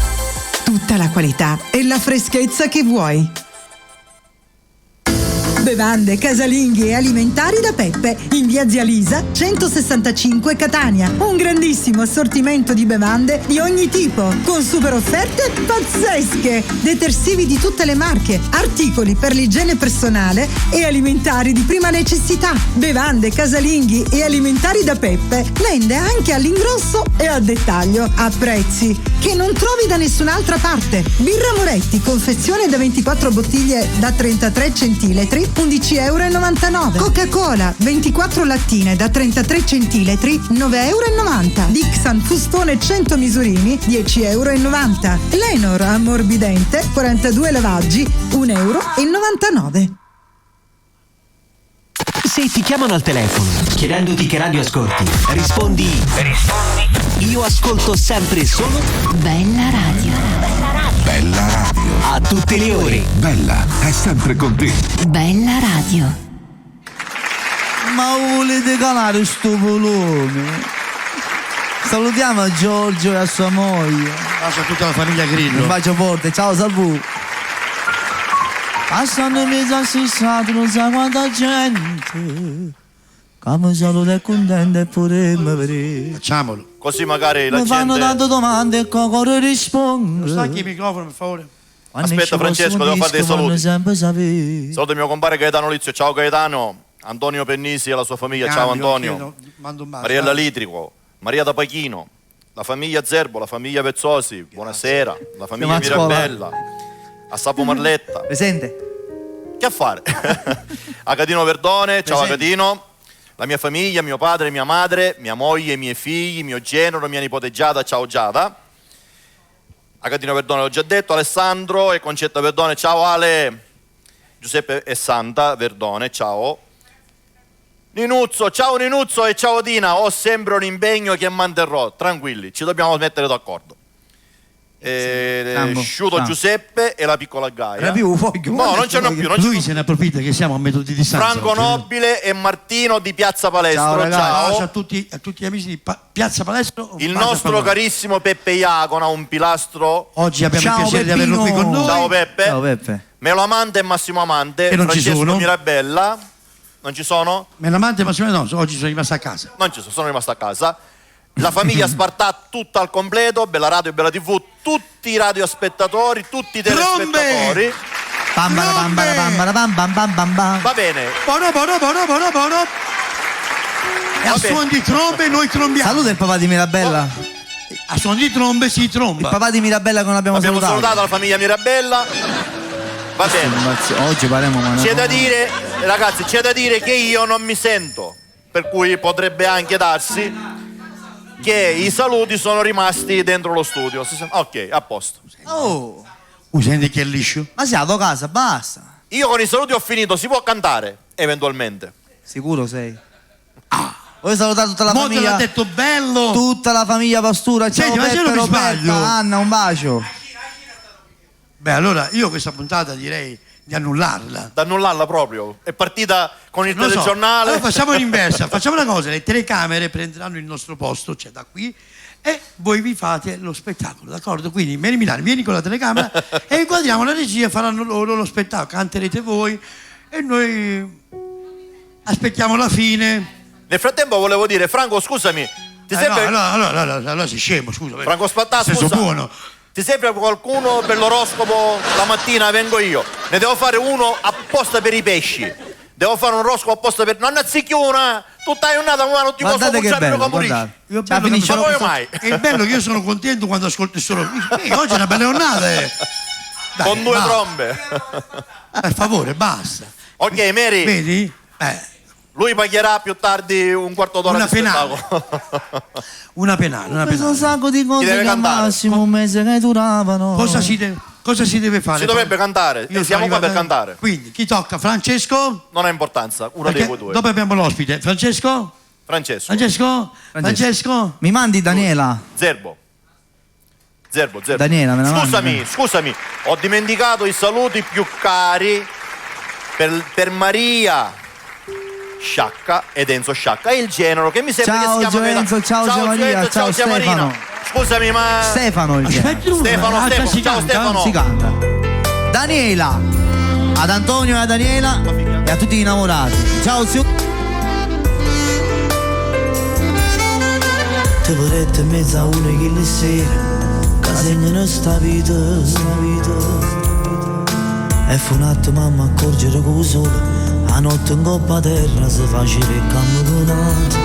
S1: Tutta la qualità e la freschezza che vuoi. Bevande, casalinghi e alimentari da Peppe, in via Zia Lisa 165 Catania. Un grandissimo assortimento di bevande di ogni tipo, con super offerte pazzesche. Detersivi di tutte le marche, articoli per l'igiene personale e alimentari di prima necessità. Bevande, casalinghi e alimentari da Peppe vende anche all'ingrosso e al dettaglio, a prezzi che non trovi da nessun'altra parte. Birra Moretti, confezione da 24 bottiglie da 33 centilitri, €11,99. Coca-Cola, 24 lattine da 33 centilitri, €9,90. Dixan fustone 100 misurini, €10,90. Lenor ammorbidente, 42 lavaggi, €1,99.
S14: Se ti chiamano al telefono chiedendoti che radio ascolti, rispondi io ascolto sempre e solo
S9: Bella Radio.
S14: Bella Radio. A tutte le ore. Bella è sempre con te.
S9: Bella Radio.
S6: Ma volete calare sto volume? Salutiamo Giorgio e a sua moglie.
S12: Ciao a tutta la famiglia Grillo.
S6: Un bacio forte, ciao Salvu. Passano mesi assistati, non sa quanta gente. Come saluta e contenta e pure me vedere.
S12: Facciamolo.
S7: Così magari la
S6: mi fanno
S7: gente...
S6: tante domande e Cocoro risponde.
S12: Stacchi il microfono, per favore.
S7: Aspetta Francesco, devo fare dei saluti. Saluto il mio compare Gaetano Lizio, ciao Gaetano. Antonio Pennisi e la sua famiglia, ciao Antonio. Mariella Litrico, Maria da Pachino, la famiglia Zerbo, la famiglia Pezzosi, buonasera. La famiglia Mirabella, a Sapo Marletta.
S6: Presente.
S7: Che a fare? Acatino Verdone, ciao Acatino. La mia famiglia, mio padre, mia madre, mia moglie, i miei figli, mio genero, mia nipote Giada, ciao Giada. Acatino Verdone l'ho già detto, Alessandro e Concetta Verdone, ciao Ale. Giuseppe e Santa Verdone, ciao. Ninuzzo, ciao Ninuzzo e ciao Dina, ho sempre un impegno che manterrò, tranquilli, ci dobbiamo mettere d'accordo. Sciuto Giuseppe e la piccola Gaia. No, non ce n'ho più.
S12: Lui se ne approfitta che siamo a metodi di distanza.
S7: Franco Nobile e Martino di Piazza Palestro. Ciao
S12: a tutti gli amici di Piazza Palestro.
S7: Il nostro carissimo Peppe Iacona, un pilastro.
S12: Oggi abbiamo il piacere di averlo qui con noi.
S7: Ciao Peppe.
S6: Ciao Peppe.
S7: Melo Amante e Massimo Amante.
S12: E non ci
S7: Francesco
S12: sono.
S7: Mirabella. Non ci sono?
S12: Melo Amante e Massimo Amante no, oggi sono rimasto a casa.
S7: Non ci sono rimasto a casa. La famiglia Spartà tutta al completo, Bella Radio e Bella TV, tutti i radiospettatori, tutti i telespettatori. Va bene.
S12: Bono. E a suon di trombe noi trombiamo.
S6: Saluta il papà di Mirabella.
S12: A suon di trombe si tromba.
S6: Il papà di Mirabella che non abbiamo salutato.
S7: La famiglia Mirabella. Va bene.
S6: Oggi parliamo
S7: c'è da dire, ragazzi, c'è da dire che io non mi sento, per cui potrebbe anche darsi che i saluti sono rimasti dentro lo studio. Ok, a posto.
S6: Oh.
S12: Senti che è liscio?
S6: Ma sei a casa, basta.
S7: Io con i saluti ho finito, si può cantare, eventualmente.
S6: Sicuro sei? Voglio salutare tutta la famiglia.
S12: Te l'ha detto bello.
S6: Tutta la famiglia Pastura. Ciao
S12: Senti,
S6: Peppe, Roberta, Anna, un bacio.
S12: Beh, allora io questa puntata direi di annullarla.
S7: Da annullarla proprio. È partita con il telegiornale.
S12: Allora facciamo l'inversa, facciamo una cosa, le telecamere prenderanno il nostro posto, cioè da qui, e voi vi fate lo spettacolo, d'accordo? Quindi Mary Milano, vieni con la telecamera e inquadriamo la regia, faranno loro lo spettacolo, canterete voi e noi aspettiamo la fine.
S7: Nel frattempo volevo dire, Franco, scusami, ti sembra...
S12: allora sei scemo, scusa.
S7: Franco Spattà, scusa.
S12: Buono.
S7: Ti serve qualcuno per l'oroscopo? La mattina vengo io. Ne devo fare uno apposta per i pesci. Devo fare un oroscopo apposta per... Non azzicchiona! Tu stai un'ata, ma non ti posso bucciare come
S6: guardate.
S7: Ma poi mai.
S12: È bello che io sono contento quando ascolto il solo... Oggi è una bella giornata, Dai,
S7: con due trombe.
S12: Per favore, basta.
S7: Ok, Mary.
S12: Vedi?
S7: Lui pagherà più tardi un quarto d'ora
S12: una
S7: di spettacolo.
S12: Una penale.
S6: Ho preso un sacco di cose che al massimo un mese che duravano.
S12: Cosa si deve fare?
S7: Si dovrebbe cantare. Siamo qua per cantare.
S12: Quindi, chi tocca? Francesco?
S7: Non ha importanza, uno dei voi due.
S12: Dopo abbiamo l'ospite. Francesco?
S7: Francesco.
S6: Mi mandi Daniela?
S7: Zerbo. Zerbo.
S6: Daniela, me la mandi?
S7: Scusami, ho dimenticato i saluti più cari per Maria Sciacca ed Enzo Sciacca e il genero che mi sembra
S6: ciao,
S7: che si chiama
S6: Enzo, ciao Maria, ciao Stefano.
S7: Scusami, ma
S6: Stefano il genero.
S7: Stefano, ciao Stefano.
S6: Si canta. Daniela, ad Antonio e a Daniela e a tutti gli innamorati. Ciao zio.
S2: Te vorrete mezza una che le sera che segnano sta vita. E fu un attimo a mi accorgere che solo a notte in coppa terra si faceva il camminato.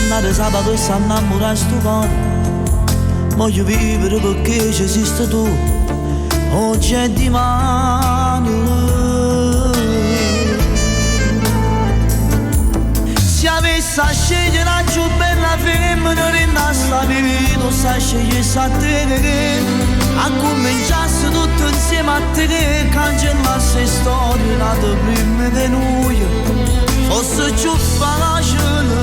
S2: Nare sabato e sta innamorata sto cuore. Voglio vivere perché ci esiste tu. Oggi è di mano. Se avessi a scegliere la più bella femmina rinda sta vivendo, sai scegliere a te, a cominciasse tutto insieme a te, che cancellasse storie nate prima di noi, fosse più facile,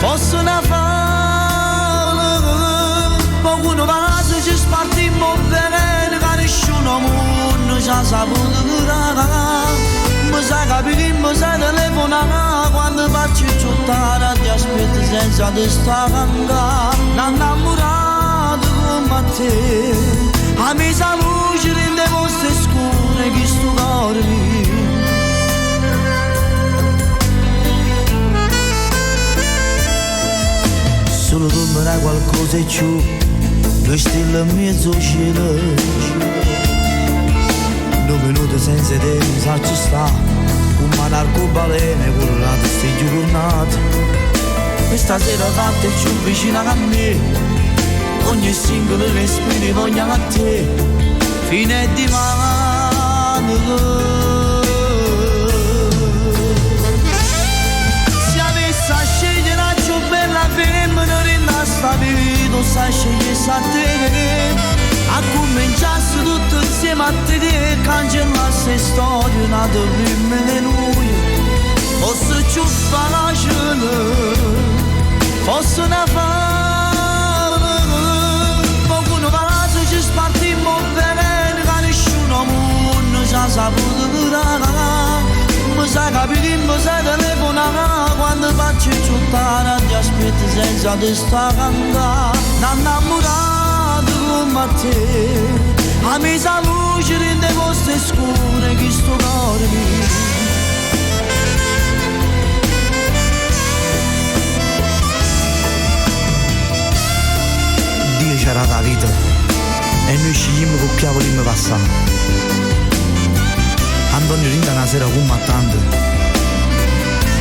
S2: fosse una favola, qualcuno va ci spartimmo bene, che nessuno mondo ci ha saputo. Mi sa capire, mi sa telefonare quando faccio giuttare ti aspetto senza te sta cangare. Innamorato come te, a me sa luce rende vostre scure che sto cuore mio. Solo tu mi dai qualcosa in più, due stelle in mezzo cielo. 2 minuti senza te non sa ci sta, un manarcobalene currato sti giornate. Questa sera fatta più vicina a me, ogni singolo respiro voglio a te, fine di mano. Se avessi a scegliere la più bella femmina rinda sta vivendo, sai scegliere a te, a cominciasse tutto insieme a te, che cancellasse storie nate prima di noi, fosse più facile, fosse una favola, qualcuno va ci spartimmo bene, che nessuno mondo ci ha saputo curare. Mi sa capire, mi sa telefonare quando faccio giuttare ti aspetto senza te sta cantare. Innamorato come a te, a me sa luce rende vostre scure che sto cuore mio. Dio c'era la vita e noi scegliamo con che vogliamo passare. Antonio rinda una sera come a tante,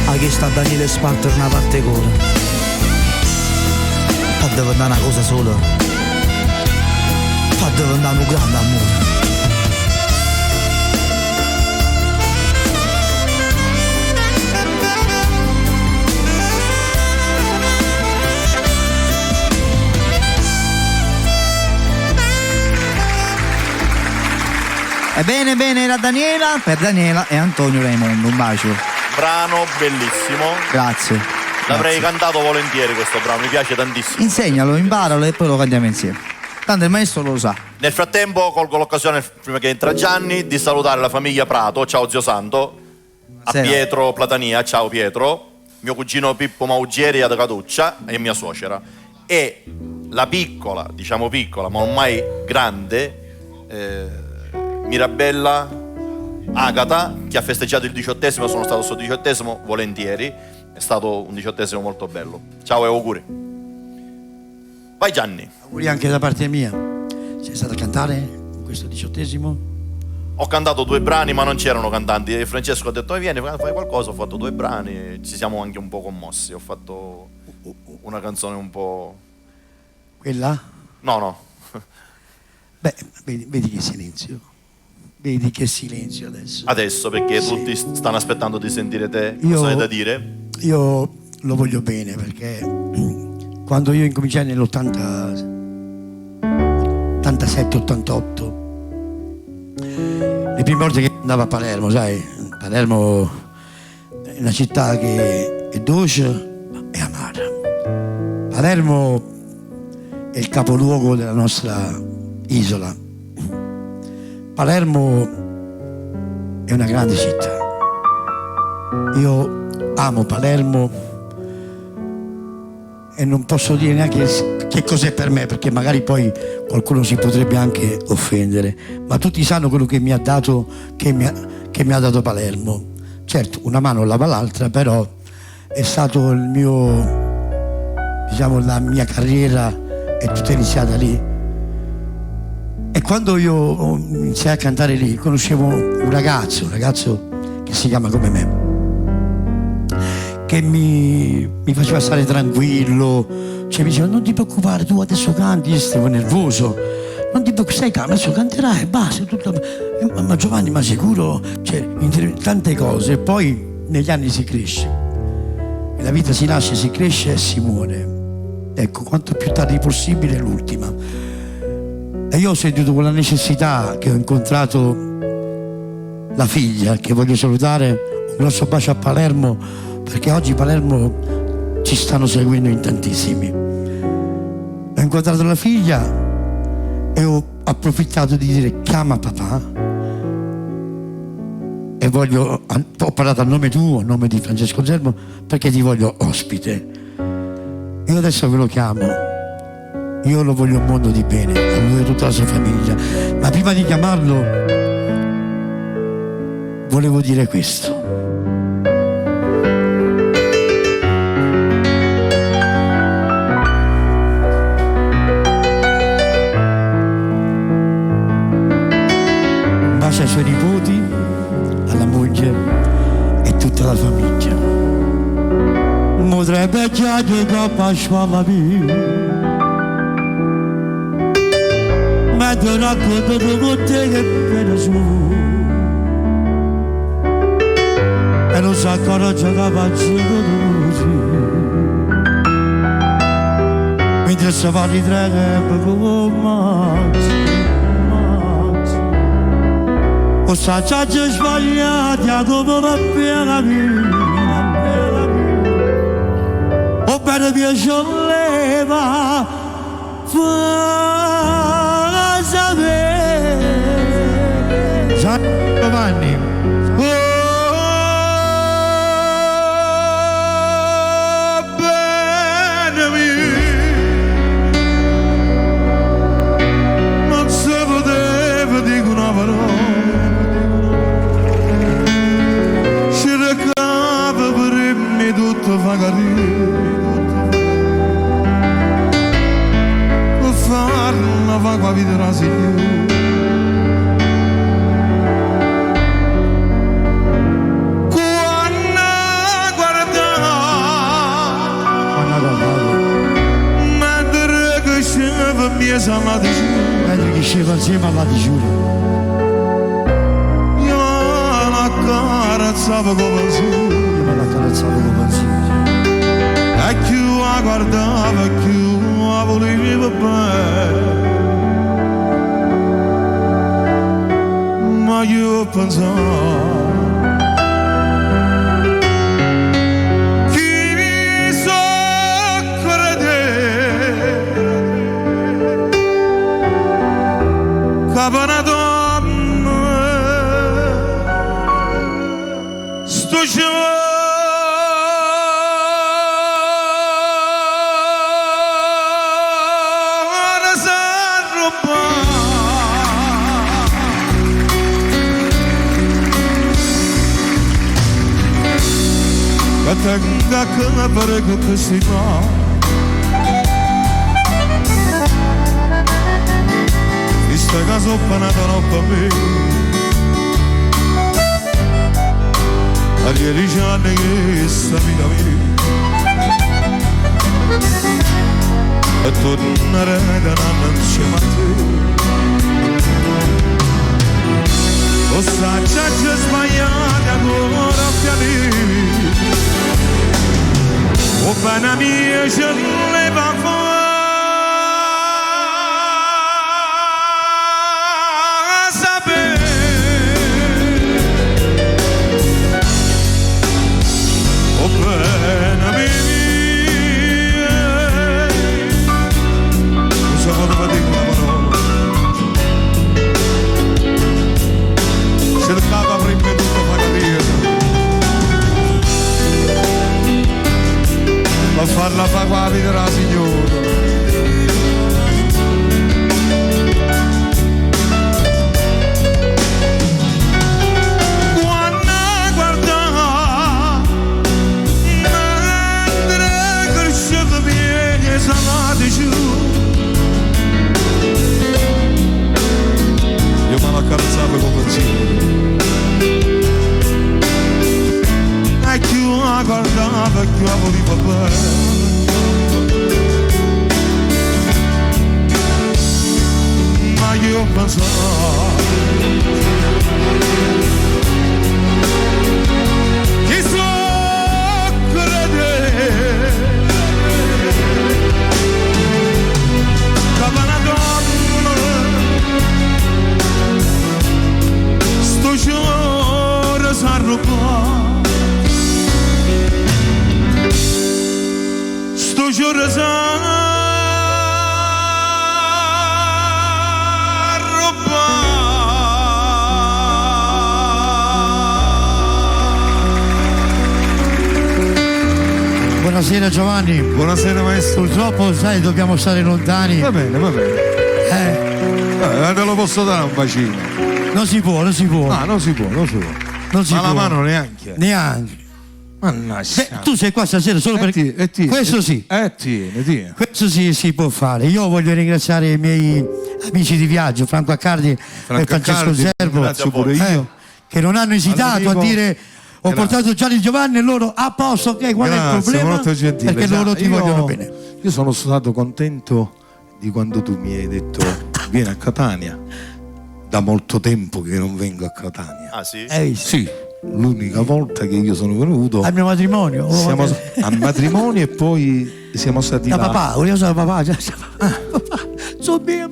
S2: ha chiesto a Daniele Sparto una parte cuore, fa diventare una cosa sola, fa diventare un grande amore.
S6: Ebbene, bene, era Daniela, per Daniela e Antonio Raimondo, un bacio.
S7: Brano bellissimo.
S6: Grazie.
S7: L'avrei cantato volentieri questo brano, mi piace tantissimo.
S6: Insegnalo, imparalo e poi lo cantiamo insieme. Tanto il maestro lo sa.
S7: Nel frattempo colgo l'occasione, prima che entra Gianni, di salutare la famiglia Prato, ciao zio Santo, a Pietro Platania, ciao Pietro, mio cugino Pippo Maugieri ad Catuccia e mia suocera. E la piccola, diciamo piccola, ma ormai grande, Mirabella Agata, che ha festeggiato il 18esimo, sono stato sul 18esimo volentieri, è stato un 18esimo molto bello. Ciao e auguri. Vai Gianni.
S12: Auguri anche da parte mia. Sei stato a cantare in questo 18esimo?
S7: Ho cantato 2 brani ma non c'erano cantanti e Francesco ha detto vieni fai qualcosa, ho fatto 2 brani, ci siamo anche un po' commossi, ho fatto una canzone un po'...
S12: Quella?
S7: No.
S12: Beh, vedi che silenzio. Vedi che silenzio adesso.
S7: Adesso perché sì. Tutti stanno aspettando di sentire te, cosa hai da dire?
S12: Io lo voglio bene perché quando io incominciai nell'87-88 le prime volte che andavo a Palermo, sai, Palermo è una città che è dolce e amara. Palermo è il capoluogo della nostra isola. Palermo è una grande città. Io amo Palermo e non posso dire neanche che cos'è per me, perché magari poi qualcuno si potrebbe anche offendere, ma tutti sanno quello che mi ha dato, che mi ha dato Palermo. Certo, una mano lava l'altra, però è stato il mio, diciamo, la mia carriera è tutta iniziata lì. E quando io iniziai a cantare lì, conoscevo un ragazzo che si chiama come me, che mi faceva stare tranquillo, cioè mi diceva: non ti preoccupare, tu adesso canti. Io stavo nervoso, non ti preoccupare, stai calmo, adesso canterai, basta, tutto. Ma Giovanni, ma sicuro? Cioè, tante cose. E poi negli anni si cresce, la vita si nasce, si cresce e si muore. Ecco, quanto più tardi possibile è l'ultima. E io ho sentito quella necessità, che ho incontrato la figlia, che voglio salutare, un grosso bacio a Palermo, perché oggi Palermo ci stanno seguendo in tantissimi. Ho incontrato la figlia e ho approfittato di dire: chiama papà, e ho parlato a nome tuo, a nome di Francesco Zerbo, perché ti voglio ospite. Io adesso ve lo chiamo, io lo voglio un mondo di bene, a lui e tutta la sua famiglia, ma prima di chiamarlo volevo dire questo. Ai suoi nipoti, alla moglie e tutta la famiglia. Potrebbe già che capaccia la vita, ma ti racconto con te che per su, e non sa coraggio capace così, mentre si fa di tre come o saggio sbagliati a come va bene vita, o per piacere fa sapere Giovanni. Bene non si poteva dire una parola, tutto fa carino, per farla va qua vita la signora. Quando guardavo, mentre che sceva mia la digiura, mentre che sceva insieme alla digiura, io la carezzavo come su, e più la guardava, più la voleva bene, ma io pensavo chi mi so credere che per una donna sto tenga che la prego che si fa, questa casa panata non per me, a 10 anni che sta vita mia, e tornare che non c'è mai te, o saggio sbagliato ancora pianire. O bana mia je ne va sapere, o bana mia
S5: a farla fa qua vita la signora. Io me la carezzavo come zio e chi la guardava e chi la voleva bene, ma io pensavo chi so credere una donna sto giorno s'arrubà sto giorno
S12: Buonasera Giovanni.
S5: Buonasera maestro.
S12: Purtroppo sai dobbiamo stare lontani.
S5: Va bene, va bene. Te lo posso dare un bacino?
S12: Non si può, non si può.
S5: Ah, non si può, non si può.
S12: Non si
S5: ma
S12: può.
S5: la mano neanche.
S12: Neanche.
S5: Mannaggia.
S12: Tu sei qua stasera solo perché questo sì.
S5: Tieni.
S12: Questo sì si può fare. Io voglio ringraziare i miei amici di viaggio, Franco Accardi e Francesco Servo.
S5: Grazie pure io.
S12: Che non hanno esitato a dire ho portato Gianni Giovanni e loro a posto, ok, qual è il problema?
S5: Molto gentile.
S12: Perché loro ti vogliono bene.
S5: Io sono stato contento di quando tu mi hai detto vieni a Catania. Da molto tempo che non vengo a Catania.
S7: Ah sì?
S5: Sì, l'unica volta che io sono venuto
S12: al mio matrimonio.
S5: Siamo al matrimonio e poi siamo stati
S12: da
S5: là.
S12: papà, io sono papà. Papà, sono mio.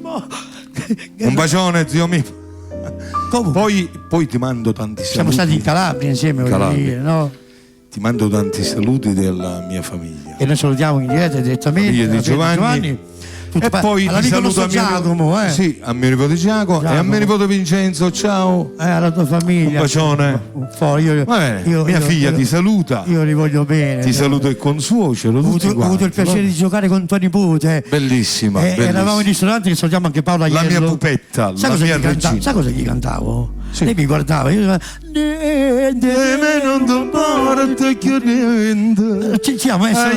S5: Un bacione zio mio. Poi ti mando tanti saluti.
S12: Siamo stati in Calabria insieme, voglio dire, no?
S5: Ti mando tanti saluti della mia famiglia.
S12: E noi salutiamo in diretta direttamente.
S5: Io di Giovanni. E poi ti saluto a Giacomo, Sì, a mio nipote Giacomo e a mio nipote Vincenzo, ciao.
S12: Alla tua famiglia.
S5: Un bacione. Mia figlia ti saluta.
S12: Io li voglio bene.
S5: Ti saluto il consuocero.
S12: Ho avuto il piacere di giocare con tua nipote.
S5: Bellissima.
S12: Eravamo in ristorante che salutiamo anche Paola Iello.
S5: La mia pupetta, la mia regina.
S12: Sai cosa gli cantavo?
S5: Sì.
S12: Lei mi guardava, io
S5: non ti parte chiudendo.
S12: Ci siamo messo.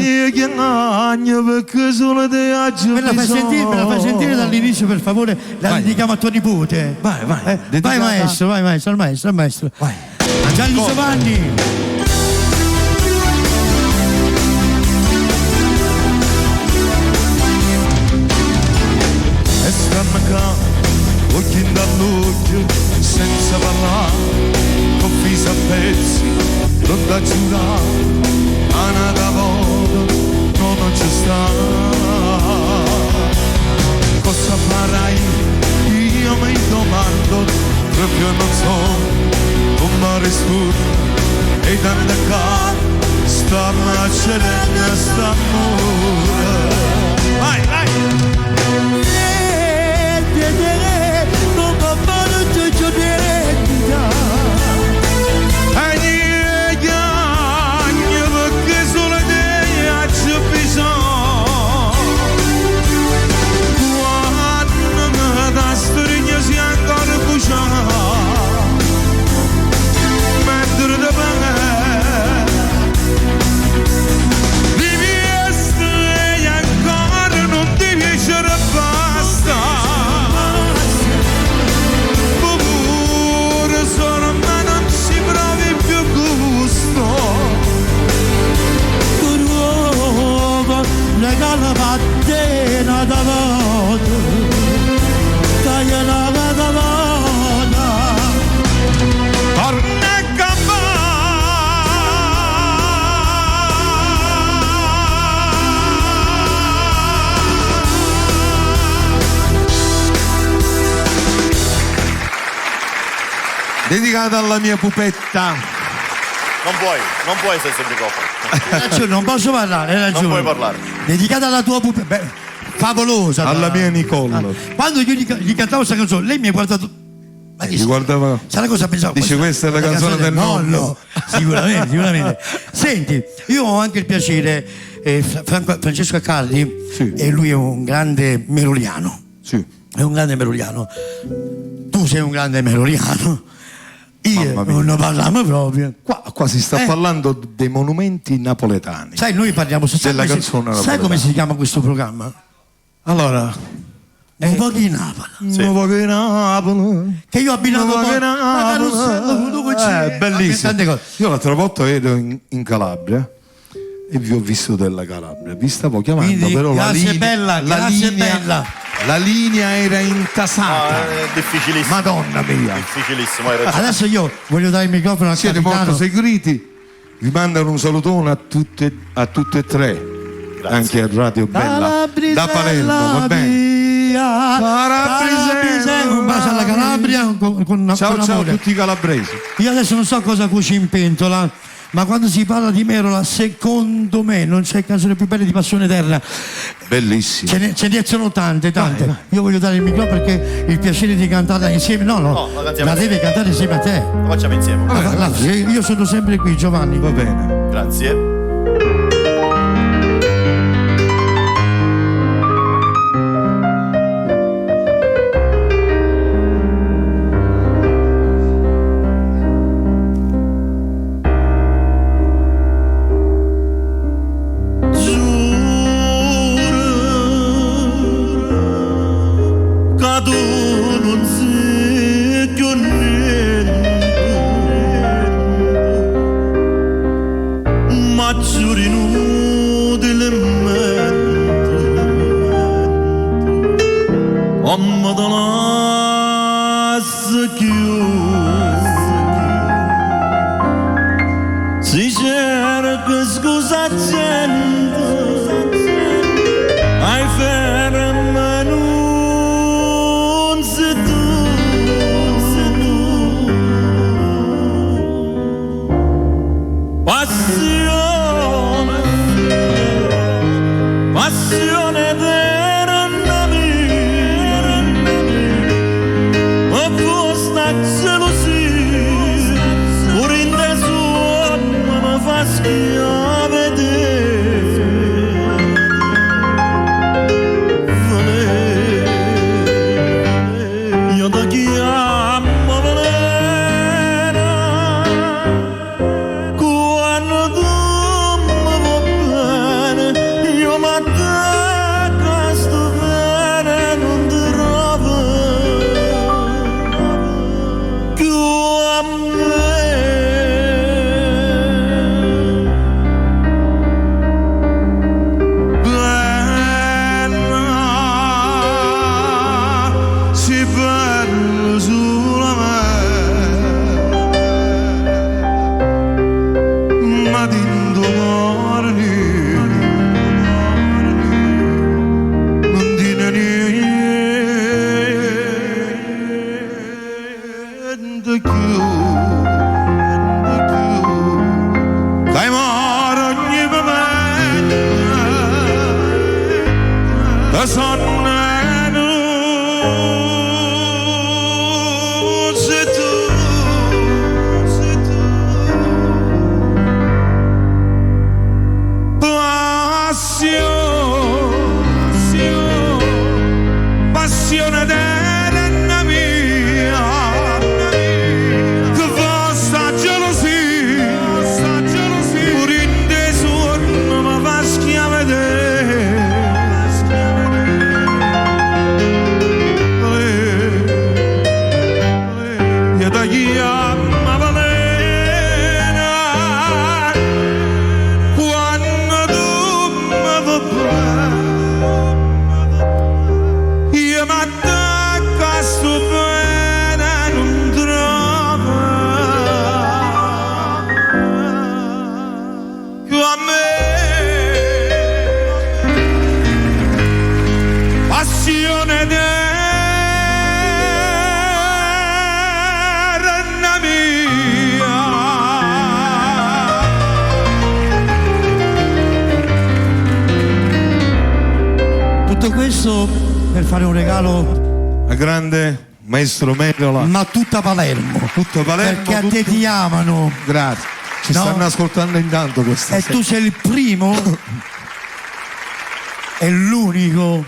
S12: Me la fai sentire dall'inizio per favore, la dedichiamo a tuo nipote.
S5: Vai.
S12: Vai maestro, al maestro. Vai. Gianni Giovanni.
S5: E stanno qua occhi dall'occhio senza parlare, confisa a pezzi, non da giurare, Ana da voto non ci sta. Cosa farai? Io mi domando, proprio non so come rispondere, e tanta cara sta nascendo st'amore. Vai!
S12: La mattina da voto, tagliala da voto,
S5: torna a dedicata alla mia pupetta.
S7: Non puoi senza il microfono.
S12: Hai ragione, non posso parlare, hai ragione.
S7: Non puoi parlare.
S12: Dedicata alla tua favolosa.
S5: Alla mia Nicole.
S12: Quando io gli cantavo questa canzone, lei mi ha guardato. Guardava, sai cosa pensavo?
S15: Dice questa è la canzone del nonno.
S12: Sicuramente. Senti, io ho anche il piacere, Francesco Accardi, e lui è un grande meroliano.
S15: Sì.
S12: È un grande meroliano. Tu sei un grande meroliano. Io non parliamo proprio.
S15: Qua si sta parlando dei monumenti napoletani.
S12: Sai, noi parliamo
S15: della canzone napoletana.
S12: Sai come si chiama questo programma?
S15: Allora,
S12: un po' di Napoli.
S15: Un po' di Napoli.
S12: Che io ho abbinato
S15: bellissimo. Io l'altra volta ero in Calabria e vi ho visto della Calabria. Vi stavo chiamando.
S12: Quindi,
S15: però
S12: grazie bella.
S15: La linea era intasata.
S7: È difficilissimo.
S15: Madonna mia.
S7: Difficilissimo, hai ragione.
S12: Adesso io voglio dare il microfono al
S15: Siete
S12: capitano.
S15: molto seguiti. Vi mandano un salutone a tutte e tre. Grazie. Anche a Radio Bella da Palermo, va bene.
S12: Un bacio alla Calabria
S15: ciao a tutti i calabresi.
S12: Io adesso non so cosa cuci in pentola, ma quando si parla di Merola, secondo me non c'è canzone più bella di Passione Eterna.
S15: Bellissimo.
S12: Ce ne sono tante. Vai. Io voglio dare il microfono perché il piacere di cantarla insieme. No, la devi cantare insieme a te.
S7: La facciamo insieme.
S12: Io sono sempre qui, Giovanni.
S15: Va bene.
S7: Grazie.
S12: Per fare un regalo
S15: a grande Maestro Merola.
S12: Ma tutta Palermo.
S15: Tutta Palermo.
S12: Perché a te ti amano.
S15: Grazie. Ci stanno ascoltando intanto questa
S12: sera. E tu sei il primo e l'unico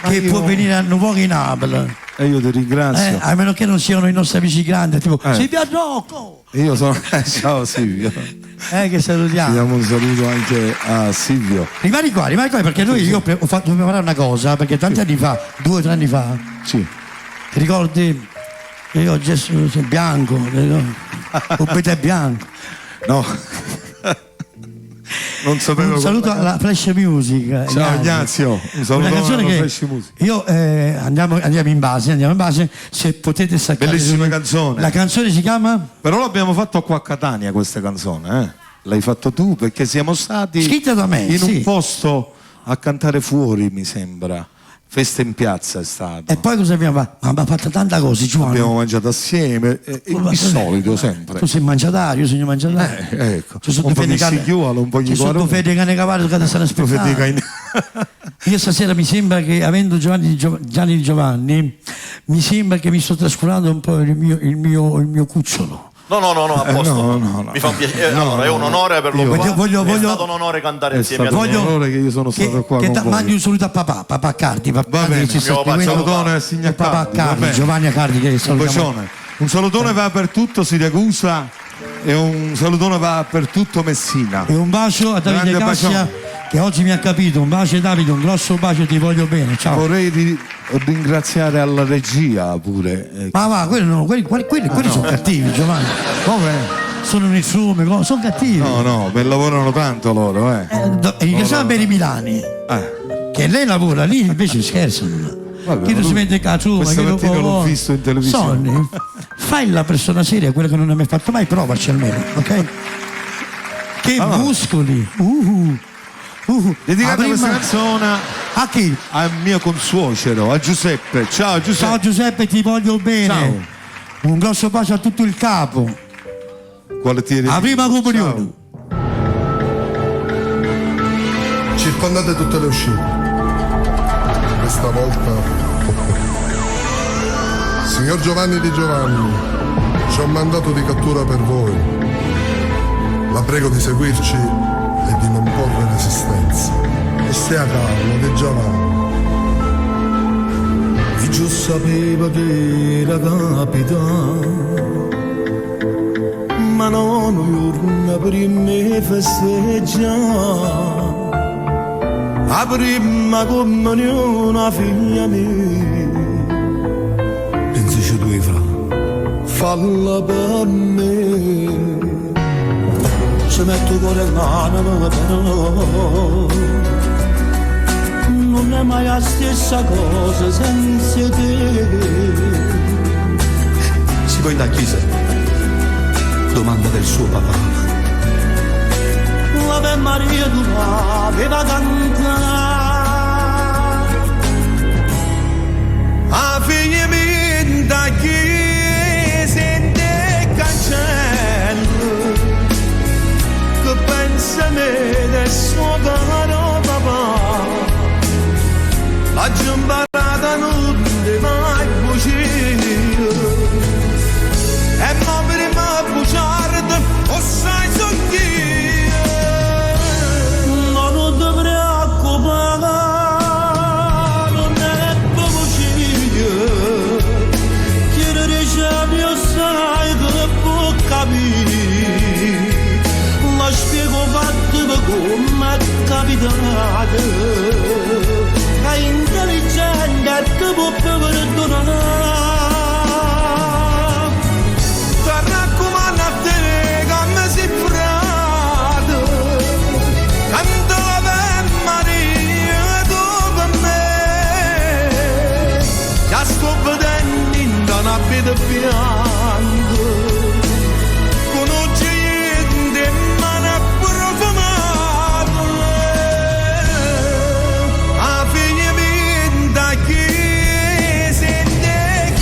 S12: che può venire a Nuovo in Napoli.
S15: E io ti ringrazio.
S12: A meno che non siano i nostri amici grandi, tipo Silvia Rocco.
S15: Io sono. Ciao Silvio.
S12: Che salutiamo.
S15: Diamo un saluto anche a Silvio.
S12: Rimani qua perché io ho fatto preparare una cosa, perché tanti anni fa, 2 o 3 anni fa,
S15: sì.
S12: Ti ricordi che io ho gesto bianco, un pete bianco?
S15: No. Non sapevo.
S12: Un saluto alla Flash Music.
S15: Ciao Ignazio, un saluto alla Flash Music.
S12: Io andiamo in base, se potete staccare.
S15: Bellissima canzone.
S12: La canzone si chiama?
S15: Però l'abbiamo fatto qua a Catania questa canzone, L'hai fatto tu perché siamo stati
S12: scritta da me,
S15: in un posto a cantare fuori, mi sembra. Festa in piazza è stato.
S12: E poi cosa abbiamo fatto? Abbiamo fatto tante cose, Giovanni.
S15: Abbiamo mangiato assieme, il solito sempre.
S12: Tu sei mangiatario, io sono mangiatario.
S15: Ecco. Un po' di sigliuolo, un po' di
S12: guarone. Sotto fede cane cavallo che ti stanno aspettando. Io stasera mi sembra che, avendo Gianni di Giovanni, mi sembra che mi sto trascurando un po' il mio cucciolo.
S7: No, a posto. No. Mi fa un piacere. È un onore per lo è stato un onore cantare insieme a te.
S15: È un onore che io sono stato qua con voi.
S12: Mandi un saluto a papà Cardi.
S15: Va bene, un salutone a signor
S12: papà Cardi, Giovanni Cardi che salutiamo.
S15: Un salutone va per tutto Siracusa e un salutone va per tutto Messina.
S12: E un bacio a Davide Cassia che oggi mi ha capito. Un bacio Davide, un grosso bacio, ti voglio bene. Ciao.
S15: Vorrei ringraziare alla regia pure.
S12: Ma va, quelli sono cattivi, Giovanni. Come? Sono nel fiume, sono cattivi.
S15: No, per lavorano tanto loro,
S12: Gli sa bene i Milani. Che lei lavora lì, invece scherzano. Chi non si mette cazzo,
S15: questa mattina l'ho visto in televisione.
S12: Sonny, fai la persona seria, quella che non hai mai fatto mai, provaci almeno, ok? Che muscoli!
S15: Dedicata questa canzone
S12: a chi?
S15: Al mio consuocero, a Giuseppe. Ciao Giuseppe.
S12: Ciao Giuseppe, ti voglio bene.
S15: Ciao.
S12: Un grosso bacio a tutto il capo.
S15: Quale tieni?
S12: La prima comunione.
S16: Circondate tutte le uscite. Questa volta, signor Giovanni di Giovanni, c'è un mandato di cattura per voi. La prego di seguirci e di non porre resistenza. E stia calmo che già va. E già sapeva che era capitato, ma non urna per me festeggiare. La prima comunione a figlia mia, pensaci tu fra, falla per me. Se metto il cuore in mano però non è mai la stessa cosa senza te. Si può andare a chiesa? Domanda del suo papà. L'Ave Maria tu l'aveva cantata a figlia mia da chiesa e cancello che pensa me del suo caro papà. La giambarata non ti mai bucire e ma prima buciardi o sai sogghire. Non ti preoccupare, non è bucire, chi riceve io sai che può capire. La spiego fatto come è capitato, è intelligente e ti può perdonare. Ti raccomando a te che mi si frate, canta l'Ave Maria tu per me. Già sto vedendo in una vita bianca, conosci niente ma ne profumato. A figlia mia da chiesa e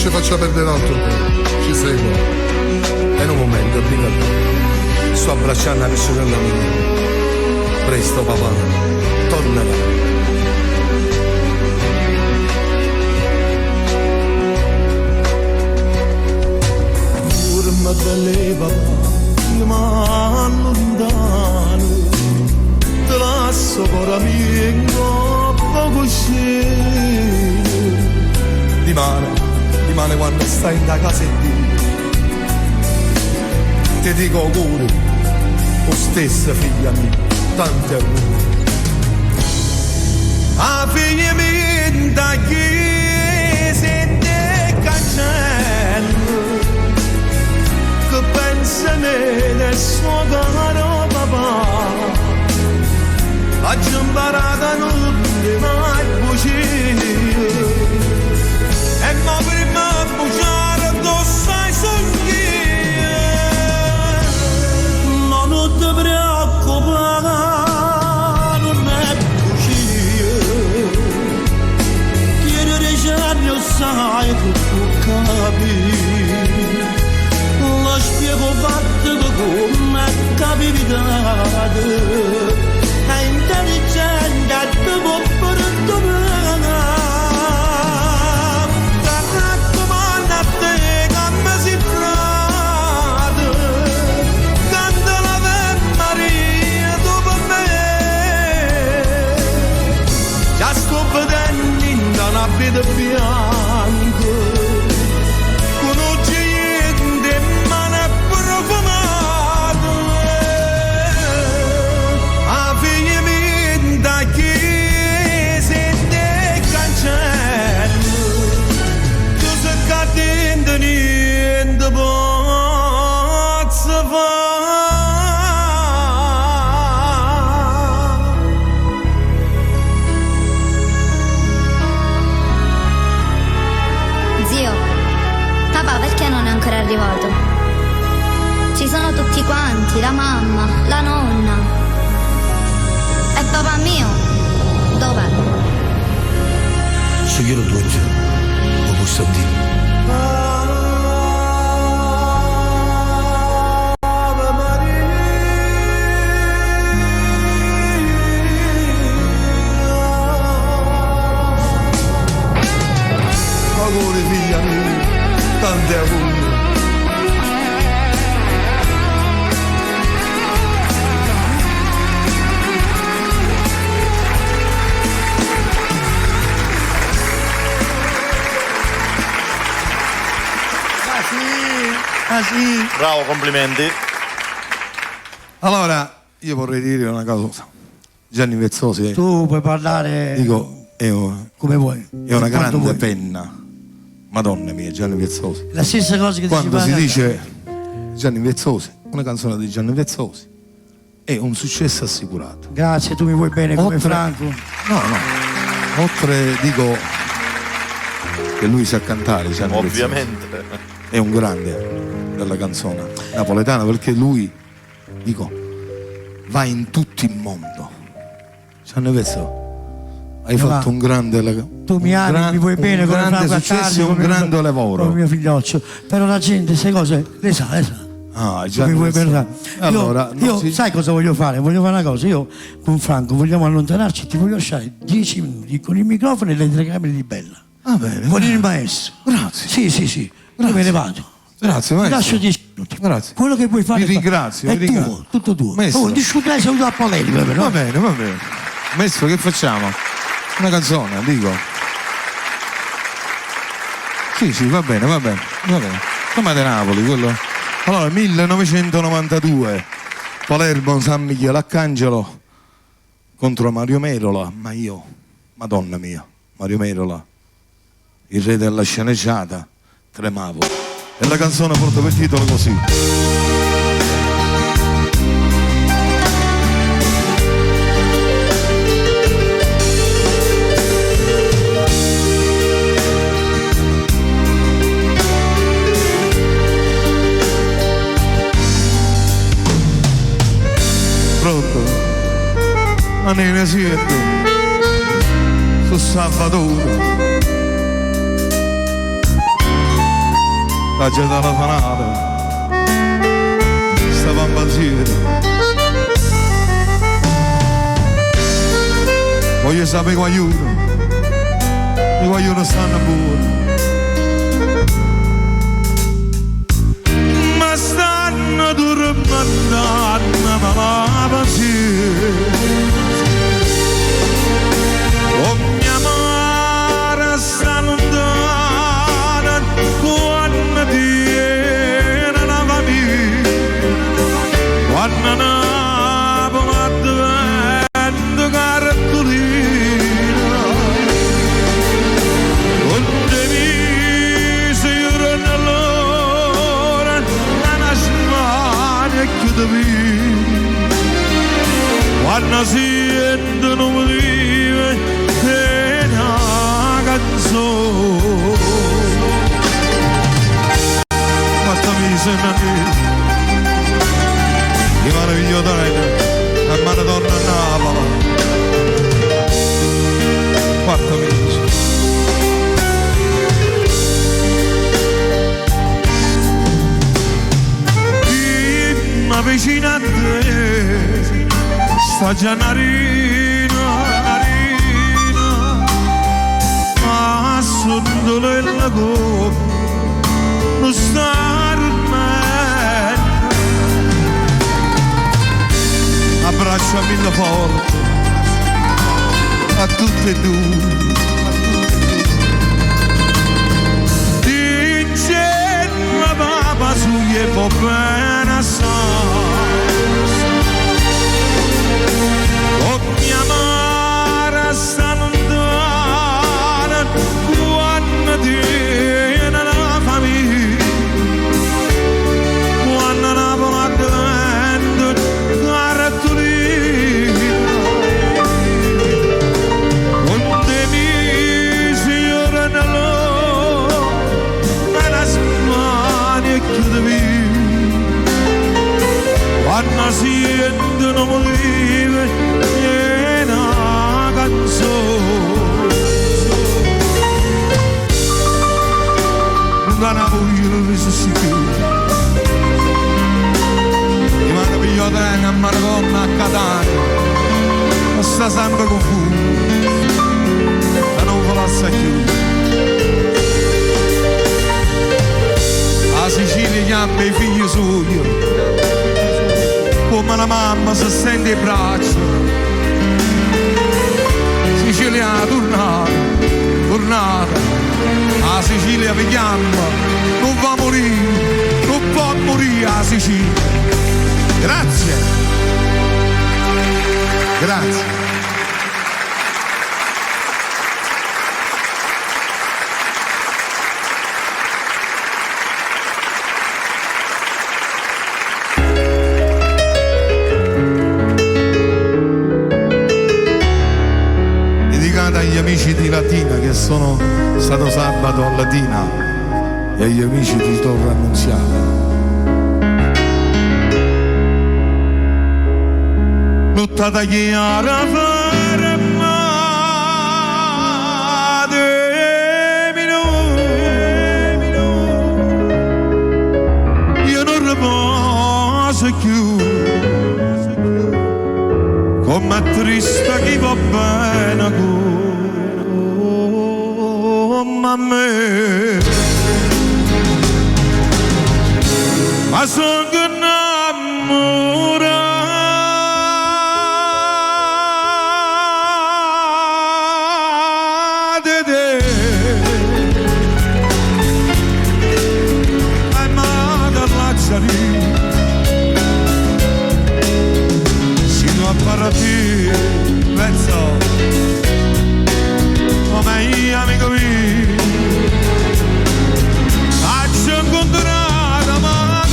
S16: ci faccia perdere altro tempo. Ci seguo. E in un momento, obbligatorio. Sto abbracciando la sorella mia. Presto papà, tornerà. Ma belle ma lontano te lascio per amico così rimane quando stai in da casa e ti dico auguri o stessa figlia mia tanti auguri a figlia mia da chi si te cancello che pensa nel suo caro papà oggi imparata non ti mai bugie e ma prima bugiare tu sai sogni no non ti preoccupare non è bugie chiedere già lo sai che tu capi lo spiego fatto come è capitato è intelligente ti può perdonare ti raccomando a te che mi si frate canta l'Ave Maria dopo me già sto vedendo in una vita bianca niente posso fare.
S17: Zio, papà perché non è ancora arrivato? Ci sono tutti quanti, la mamma, la nonna. E papà mio, dov'è?
S16: Se io lo doggio, lo posso dire. Auguri figlia mia, tanti auguri.
S12: Ah sì.
S7: Bravo, complimenti.
S15: Allora, io vorrei dire una cosa. Gianni Vezzosi.
S12: Tu puoi parlare.
S15: Dico,
S12: come vuoi.
S15: È una grande penna. Madonna mia, Gianni Vezzosi.
S12: La stessa cosa che
S15: quando si dice Gianni Vezzosi, una canzone di Gianni Vezzosi è un successo assicurato.
S12: Grazie, tu mi vuoi bene come Franco.
S15: No. Oltre dico che lui sa cantare, Gianni
S7: ovviamente.
S15: Vezzosi. È un grande della canzone napoletana perché lui, dico, va in tutto il mondo. Gianni Vezzosi, hai fatto un grande.
S12: Tu mi ami, mi vuoi bene come
S15: grande
S12: Franco
S15: successo e un grande lavoro.
S12: Come mio figlioccio. Però la gente queste cose le sa.
S15: Ah,
S12: mi vuoi bene.
S15: Allora,
S12: io sai cosa voglio fare? Voglio fare una cosa. Io con Franco vogliamo allontanarci, ti voglio lasciare 10 minuti con il microfono e le telecamere di Bella.
S15: Va bene.
S12: Con il maestro.
S15: Grazie.
S12: Sì. Io me ne vado.
S15: Grazie,
S12: maestro.
S15: Ti
S12: lascio 10 minuti.
S15: Grazie.
S12: Quello che vuoi fare.
S15: Vi ringrazio.
S12: È tuo, tutto tuo.
S15: Maestro.
S12: Discutere saluto a Palermo.
S15: Va bene. Maestro, che facciamo? Una canzone, dico. Sì, va bene. Come da Napoli, quello. Allora, 1992, Palermo, San Michele Arcangelo contro Mario Merola, ma io, Madonna mia, Mario Merola, il re della sceneggiata, tremavo. E la canzone porta per titolo così. Ma ne sento su Salvatore la telefonata, stava in pensiero. Voglio sapere quagliuno stanno buoni. Ma stanno dormendo ma la pensiero. Oh mia mare sta lontana quando viene la famiglia, quando Napoli diventa cartolina, quando mi si urna allora una smania chiude via, quando si entrano vive una canzone. Portami sempre a me, di maraviglio treno, a mano torna a Napoli. Portami ma vicino a te sta già narina, ma sotto la coppa non sta armando. Abbracciami la forte a tutte e due. Dice la papa sugli e può bene assai. Oh mia mare sta lontana quando tiene la famiglia, quando Napoli diventa cartolina, quando mi si urna allora una smania chiude via, quando si entrano vive una canzone. Non la voglio non resistere, mi manda piglio treno a Maradona a Catania, ma sta sempre confuso, ma non ve la sa più. A Sicilia chiama i figli suoi, come la mamma si stende in braccio. Sicilia tornata, a Sicilia vi chiama, non va a morire, non può morire a Sicilia. Grazie. Grazie. Agli amici di Latina che sono stato sabato a Latina e agli amici di Torre Annunziata. Lottata chiara io non riposo più come triste chi va bene come a me, ma sono innamorato di te, e m'ha Lazzari sino a partire penso come io amico mio ci ho incontrato ma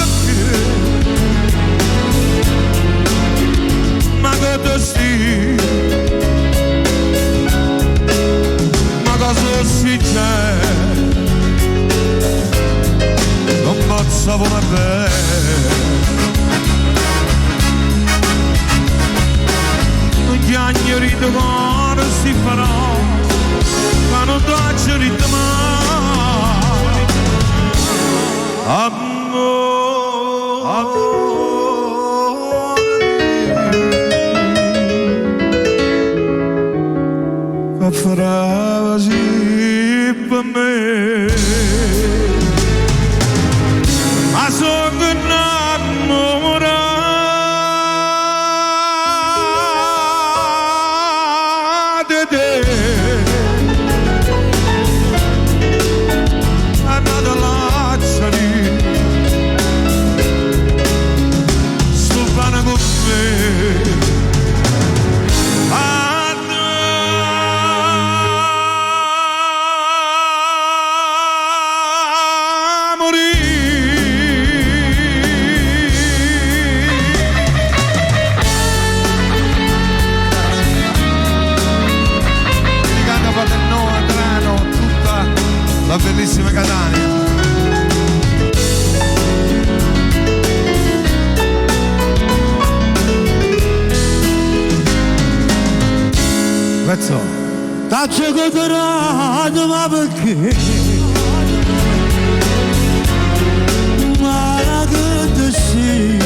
S15: che te sti ma cosa si c'è non posso volere non chiagno rito con si farà ma non faccio ritmo Che frasi per me, ma sono innamorato di te. Andata lazzari, sto bene con me. La bellissima Catania. Pezzo. Taccio cotorato, ma perché? Ma che te sei?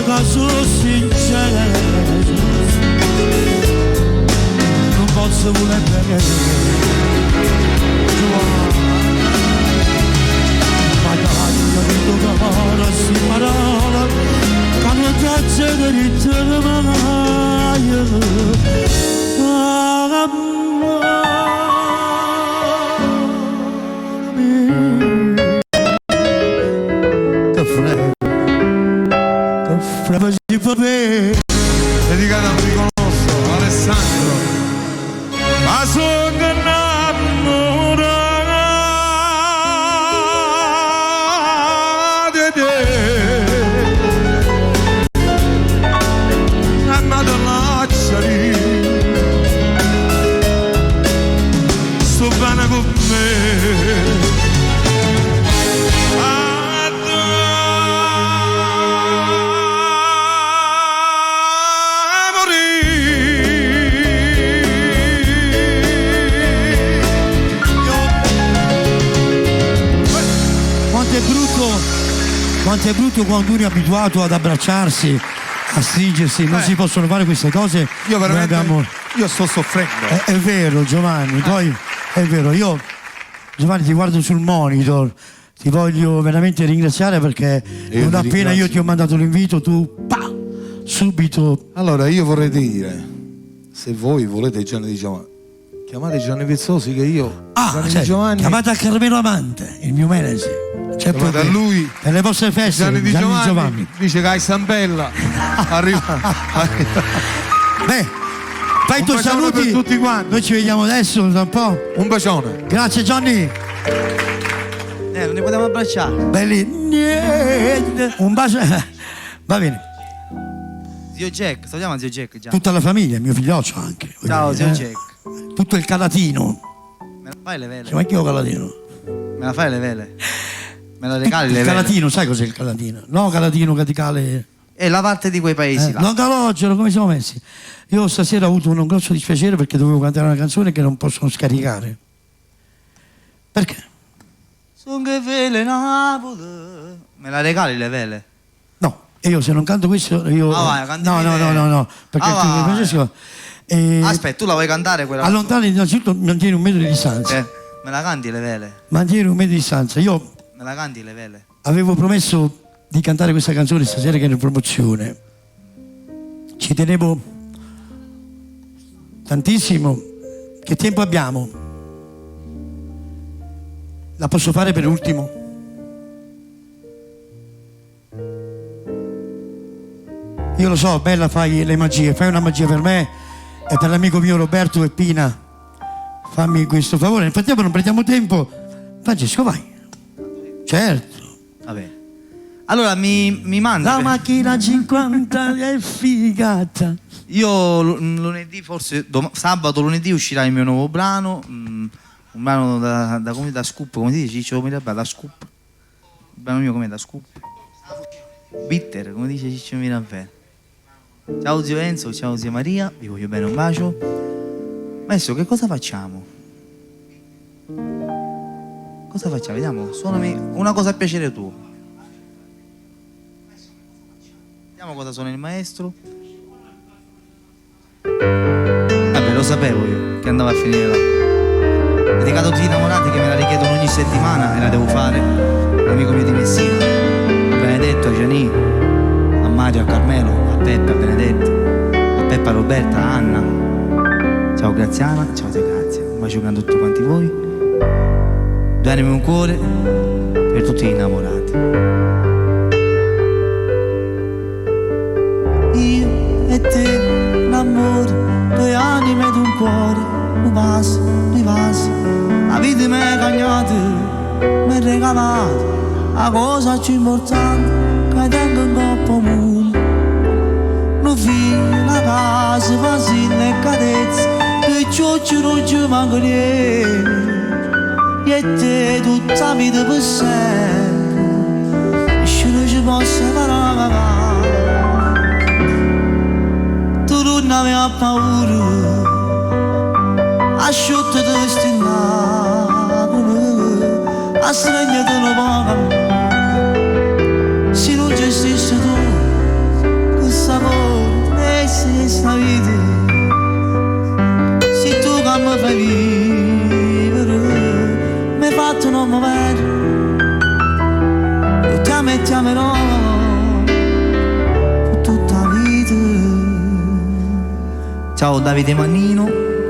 S15: Ma sono sincero, non posso voler bene. Ma dai, io dico che ora si parola, che non c'è diritto di mai. Che frega si fa bene. Dedicata a un riconosco, Alessandro. Ma sono innamorato di te. Amata lazzari, sto bene con me. Quanto è brutto quando uno è abituato ad abbracciarsi, a stringersi, non si possono fare queste cose.
S12: Io veramente io sto soffrendo. È vero Giovanni, poi è vero, io Giovanni ti guardo sul monitor, ti voglio veramente ringraziare perché non appena io ti ho mandato l'invito tu subito.
S15: Allora io vorrei dire, se voi volete Gianni Di Giovanni, chiamate Gianni Vezzosi che io Gianni Di Giovanni,
S12: chiamate a Carmelo Amante, il mio manager. C'è
S15: chiamate a lui
S12: per le vostre feste
S15: Gianni Di Giovanni dice che hai Sambella arriva.
S12: Beh, fai i tuoi saluti
S15: per tutti quanti.
S12: Noi ci vediamo adesso tra un po'.
S15: Un bacione.
S12: Grazie Johnny.
S6: Non ne potevamo abbracciare.
S12: Belli. Niente. Un bacio. Va bene.
S6: Zio Jack, salutiamo zio Jack già.
S12: Tutta la famiglia, mio figlioccio anche.
S6: Ciao zio Jack.
S12: Tutto il Calatino.
S6: Me la fai le vele?
S12: Ma anch'io Calatino.
S6: Me la fai le vele? Me la regali le
S12: il
S6: vele?
S12: Calatino, sai cos'è il Calatino? No, Calatino, Caticale.
S6: È la parte di quei paesi là.
S12: Non Calogero, come siamo messi? Io stasera ho avuto un grosso dispiacere perché dovevo cantare una canzone che non possono scaricare. Perché?
S6: Sono che vele Napoli. Me la regali le vele?
S12: No, e io se non canto questo io.
S6: Vai,
S12: no, perché tu Francesco.
S6: Aspetta, tu la vuoi cantare quella?
S12: Allontani innanzitutto, mantieni un metro di distanza.
S6: Me la canti le vele?
S12: Mantieni un metro di distanza. Io
S6: me la canti le vele?
S12: Avevo promesso di cantare questa canzone stasera che è in promozione. Ci tenevo tantissimo. Che tempo abbiamo? La posso fare per ultimo? Io lo so, bella, fai le magie, fai una magia per me e per l'amico mio Roberto e Pina. Fammi questo favore, nel frattempo non perdiamo tempo. Francesco, vai. Certo.
S6: Vabbè. Allora mi manda.
S12: La macchina 50 è figata.
S6: Io lunedì, forse sabato, lunedì uscirà il mio nuovo brano. Un brano da Scoop, come si dice? Ciccio Mirabella, da Scoop. Il brano mio come da Scoop. Bitter, come dice Ciccio Mirabella. Ciao zio Enzo, ciao zia Maria, vi voglio bene, un bacio. Adesso che cosa facciamo? Cosa facciamo? Vediamo, suonami una cosa a piacere tuo. Vediamo cosa suona il maestro. Vabbè, lo sapevo io che andava a finire là. Dedicato a tutti gli innamorati che me la richiedono ogni settimana e la devo fare. Un amico mio di Messina, a Benedetto, a Gianni, a Mario, a Carmelo, a Peppe, a Benedetto, a Peppa, a Roberta, a Anna. Ciao Graziana, ciao te Grazia. Un bacio grande a tutti quanti voi. Due anime e un cuore per tutti gli innamorati. Io e te, l'amore, due anime ed un cuore, un vaso, la vita mi è cagnata, mi è regalata, la cosa più importante che tengo in coppa mondo. Un figlio, una casa, fascina e cadezza, che cioccio non ci manca niente. E te tutta la vita per sempre, nessuno ci può separare. Tu non avevi paura, asciutto destinato, a stringere una poca. Se non ci stessi tu, che sapore essere questa vita, se tu che mi fai vivere, mi hai fatto non muovere, io ti amo e ti amerò per tutta la vita. Ciao Davide Mannino,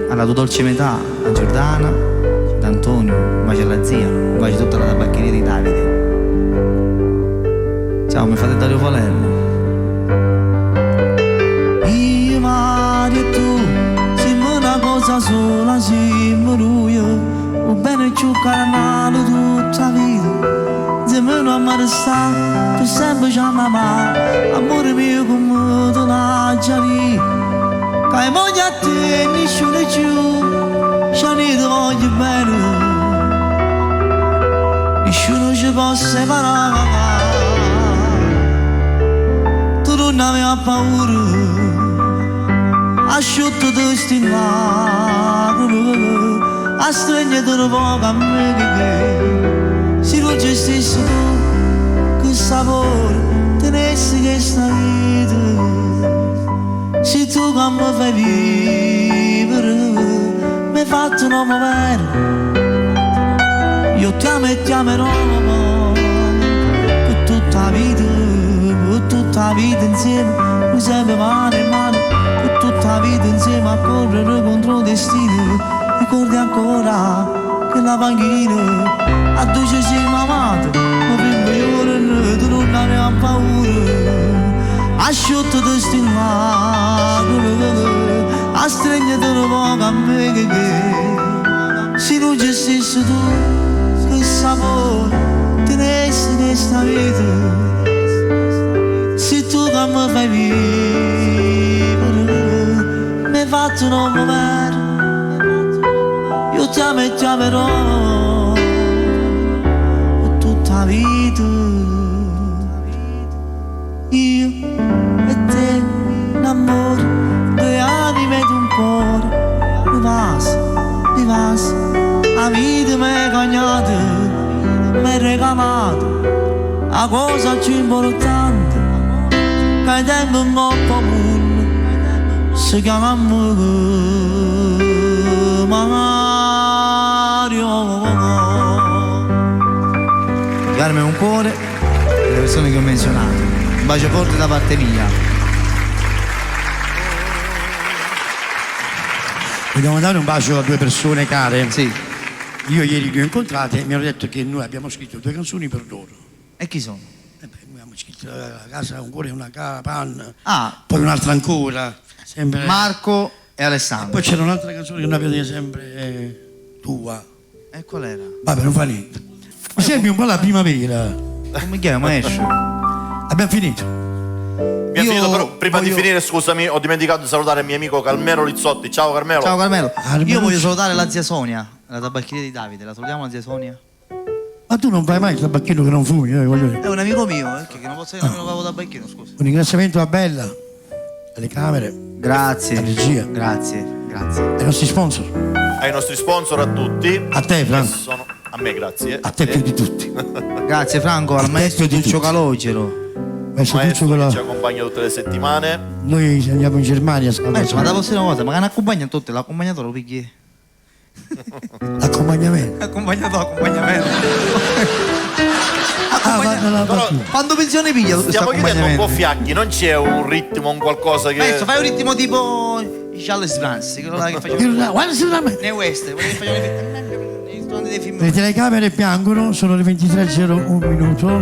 S6: alla tua dolce metà, a Giordana, ad Antonio, un bacio alla zia, un bacio a tutta la tabaccheria di Davide. Ciao, mi fate Dario Palermo. Io, Mario e tu, siamo una cosa sola, siamo noi, o bene più caramale tutta la vita. Siamo un amore sta, per sempre ci amare, amore mio come tu l'hai già lì. Che voglio a te, nessuno più, ci ne voglio bene, nessuno ci può separare. Tu non avevi paura, asciutto destinato, a stringere un po' a me che se non ci stessi tu, che sapore tenessi questa vita. Se tu che mi fai vivere, mi hai fatto non muovere, io ti amo e ti amerò per tutta la vita, per tutta la vita insieme, noi siamo mano in mano, per tutta la vita insieme a correre contro il destino. Ricordi ancora che la panchina a due ci siamo amati, ma prima io tu non avevi paura. Asciutto destinato, a stringere un po' a me che se non ci stessi tu, che sapore tenessi questa vita. Se tu che mi fai vivere, mi hai fatto non muovere, io ti amo e ti amerò per tutta la vita. Io e te, l'amore, due anime ed un cuore, un vaso, la vita mi è cagnata, mi è regalata, la cosa più importante che tengo in coppa mondo, si chiama Mario. Darmi un cuore per le persone che ho menzionato. Un bacio forte da parte mia.
S12: Vogliamo dare un bacio a due persone care?
S6: Sì.
S12: Io ieri li ho incontrate e mi hanno detto che noi abbiamo scritto due canzoni per loro.
S6: E chi sono?
S12: Noi abbiamo scritto La casa un cuore e una panna.
S6: Ah.
S12: Poi un'altra ancora. Sempre...
S6: Marco e Alessandro.
S12: E poi c'era un'altra canzone che noi abbiamo sempre tua.
S6: E qual era?
S12: Vabbè, non fa niente. Ma sembri un po' la primavera.
S6: Come chiama, esce?
S12: Abbiamo finito.
S7: Abbiamo finito, però prima di finire, scusami, ho dimenticato di salutare il mio amico Carmelo Lizzotti. Ciao Carmelo.
S6: Ciao Carmelo. Io voglio salutare la zia Sonia, la tabaccheria di Davide. La salutiamo la zia Sonia?
S12: Ma tu non fai mai il tabacchino che non fumi, voglio dire.
S6: È un amico mio, che non posso dire nemmeno avevo tabacchino, scusa.
S12: Un ringraziamento a Bella, alle camere.
S6: Grazie.
S12: Alla regia.
S6: Grazie.
S12: Ai nostri sponsor.
S7: Ai nostri sponsor, a tutti.
S12: A te, Franco.
S7: A me grazie.
S12: A te più di tutti.
S6: Grazie Franco, al maestro Duccio Calogero.
S12: Maestro Duccio
S7: Che ci accompagna tutte le settimane.
S12: Noi andiamo in Germania a
S6: Maestro, ma da prossima volta, ma che ne accompagna tutte, l'accompagnatore lo pigli.
S12: Accompagnamento.
S6: Accompagnatamento.
S12: Però,
S6: quando pensione piglia tutto
S7: stiamo chiedendo un
S6: accompagnamento?
S7: po' fiacchi, non c'è un ritmo, un qualcosa che.
S6: Maestro, fai un ritmo tipo Charles Francis, quello là che faceva. Nei western, quello che faceva nei dei film.
S12: Le telecamere piangono, sono le 23:01 minuto.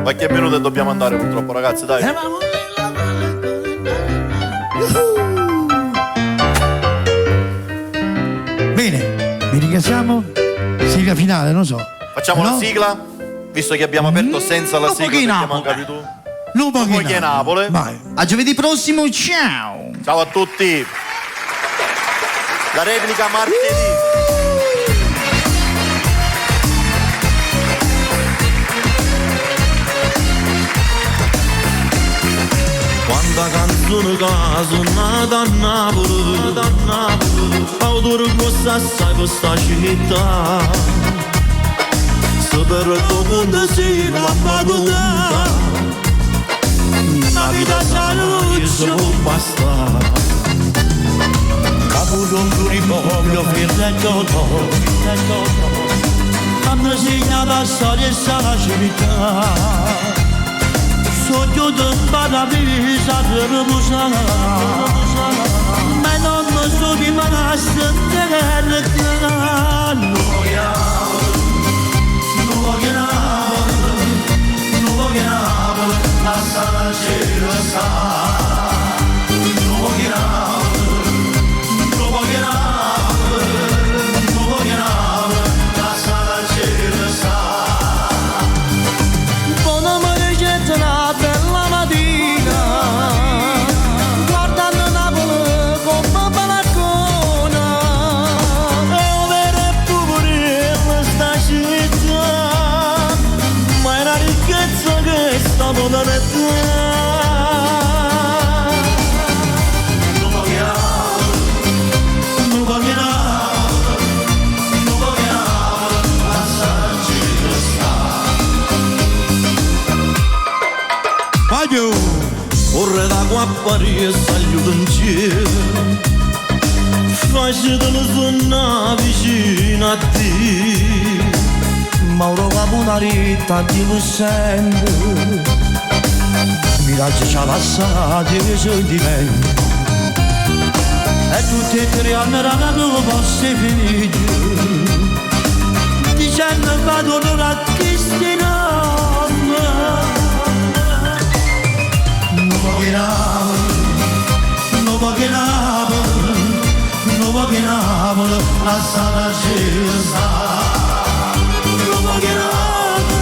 S7: Qualche minuto e dobbiamo andare purtroppo, ragazzi, dai.
S12: Bene, vi ringraziamo. Sigla finale, non so.
S7: Facciamo la sigla, visto che abbiamo aperto senza la sigla perché mancavi tu.
S12: Lupo
S7: che Napoli.
S12: Vai.
S6: A giovedì prossimo, ciao.
S7: Ciao a tutti. La replica martedì.
S3: Quanta canzone che suonata a Napoli, autore costa assai per sta città. Se per come si la battuta, la vita c'è luce può bastare. Caputo di voglio firretto, hanno segnato la storia e la città. Sogno d'un paradiso a riposare, ma non mi sono rimasto in terra. Non voglio Napoli, lascia la cielo sta. Non voglio Napoli, lascia la cielo sta. Buona margetta una bella mattina, guardando Napoli come balcona, e vedere pure sta città, ma è una ricchezza che sta modernità. Non voglio Napoli, lascia il cielo sta. Corre d'acqua a Parigi e saluto in cielo, facetelo suonare vicino a te. Mauro Caponaritta ti lo sento, miraggio ci ha passato i sentimenti, e tutti e tre anneranno vostri figli, dicendo vado a Cristina. Non voglio Napoli, lascia la cielo sta. Non voglio Napoli,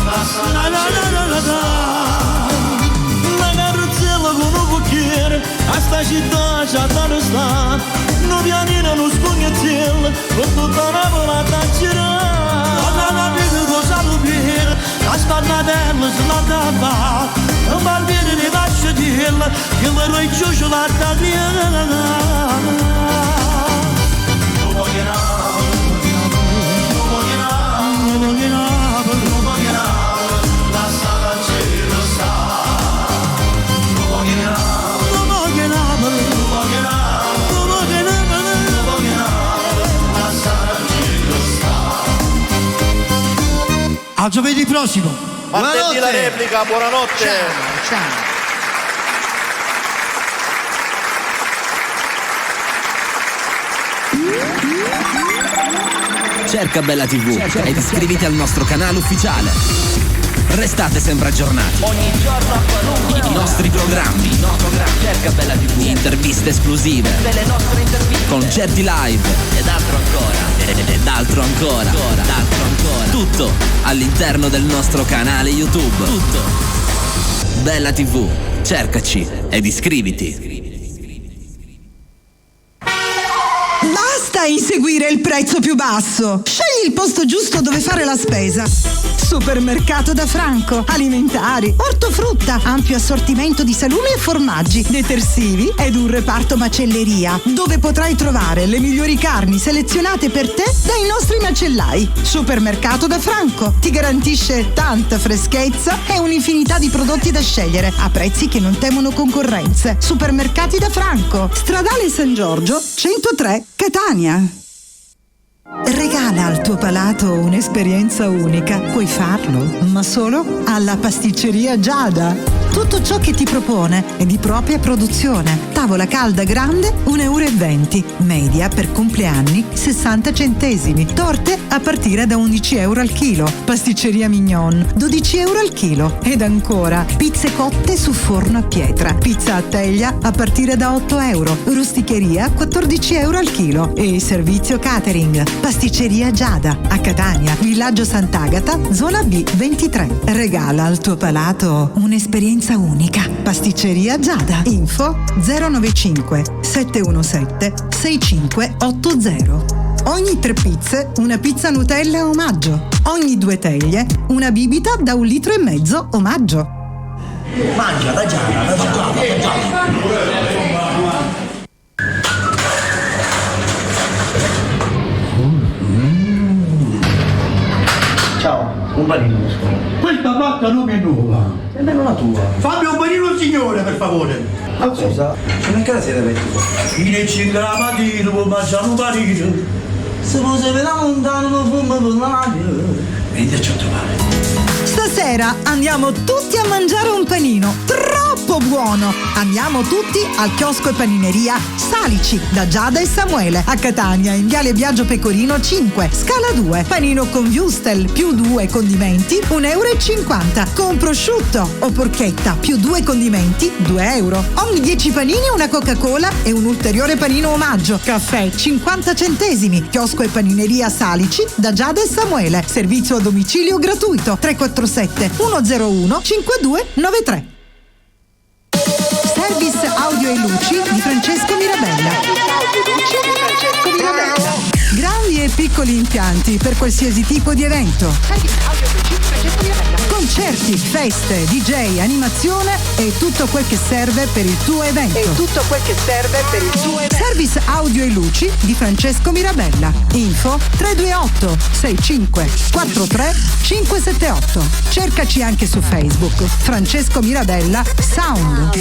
S3: lascia la cielo sta. La carrozzella con un cucchiaire, a sta città c'ha tanto sta. Non pianino, non scognazzello, con tutta Napoli a girare. Non vedo cosa lo viene, la spannatella sulla tavola, un bambino di faccia di hill, che lo rigiuge la tagliata. Non voglio Napoli, lascia la cielo sta. Non voglio Napoli, lascia la cielo sta.
S12: A giovedì prossimo.
S7: Martedì la replica, buonanotte.
S6: Ciao.
S13: Cerca Bella TV ed iscriviti al nostro canale ufficiale. Restate sempre aggiornati.
S14: Ogni giorno a qualunque
S13: I nostri programmi.
S14: Cerca Bella TV.
S13: Interviste esclusive.
S14: Delle nostre interviste.
S13: Concerti live.
S14: Ed altro ancora.
S13: Ed altro ancora. Tutto all'interno del nostro canale YouTube. Tutto. Bella TV. Cercaci ed iscriviti.
S1: Basta inseguire il prezzo più basso. Scegli Scegli il posto giusto dove fare la spesa. Supermercato da Franco, alimentari, ortofrutta, ampio assortimento di salumi e formaggi, detersivi ed un reparto macelleria, dove potrai trovare le migliori carni selezionate per te dai nostri macellai. Supermercato da Franco ti garantisce tanta freschezza e un'infinità di prodotti da scegliere a prezzi che non temono concorrenze. Supermercati da Franco, Stradale San Giorgio 103 Catania. Regala al tuo palato un'esperienza unica. Puoi farlo, ma solo alla Pasticceria Giada. Tutto ciò che ti propone è di propria produzione. Tavola calda grande 1,20 €. Media per compleanni 60 centesimi. Torte a partire da 11 € al chilo. Pasticceria Mignon 12 € al chilo. Ed ancora pizze cotte su forno a pietra. Pizza a teglia a partire da 8 €. Rusticheria 14 € al chilo. E servizio catering. Pasticceria Giada a Catania, Villaggio Sant'Agata, zona B 23. Regala al tuo palato un'esperienza unica. Pasticceria Giada. Info 095 717 6580. Ogni 3 pizze una pizza Nutella omaggio. Ogni 2 teglie una bibita da 1,5 litri omaggio.
S18: Mangia da Giada. Ciao, un panino.
S12: Questa vacca non è nuova.
S18: E non la tua.
S12: Fammi un panino signore, per favore.
S18: Ma scusa, sono in casa siete aperti qua.
S12: Fine 5 la mattina, può mangiare un panino.
S18: Se fosse per la montagna, non fumo per l'aria.
S12: Veniteci a trovare.
S1: Stasera andiamo tutti a mangiare un panino. Troppo buono! Andiamo tutti al chiosco e panineria Salici da Giada e Samuele a Catania in Viale Biagio Pecorino 5, scala 2. Panino con wurstel più 2 condimenti 1,50 €. Con prosciutto o porchetta più 2 condimenti 2 €. Ogni 10 panini una Coca-Cola e un ulteriore panino omaggio. Caffè 50 centesimi. Chiosco e panineria Salici da Giada e Samuele. Servizio a domicilio gratuito 347 101 5293. Service audio e luci di Francesco Mirabella. Grandi e piccoli impianti per qualsiasi tipo di evento. Concerti, feste, DJ, animazione e tutto quel che serve per il tuo evento. Service audio e luci di Francesco Mirabella. Info 328 65 43 578. Cercaci anche su Facebook. Francesco Mirabella Sound.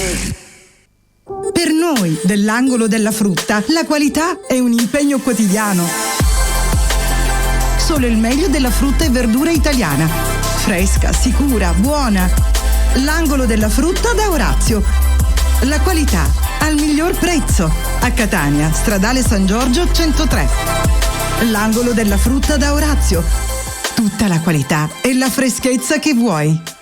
S1: Per noi dell'angolo della frutta, la qualità è un impegno quotidiano. Solo il meglio della frutta e verdura italiana. Fresca, sicura, buona. L'angolo della frutta da Orazio. La qualità al miglior prezzo. A Catania, Stradale San Giorgio 103. L'angolo della frutta da Orazio. Tutta la qualità e la freschezza che vuoi.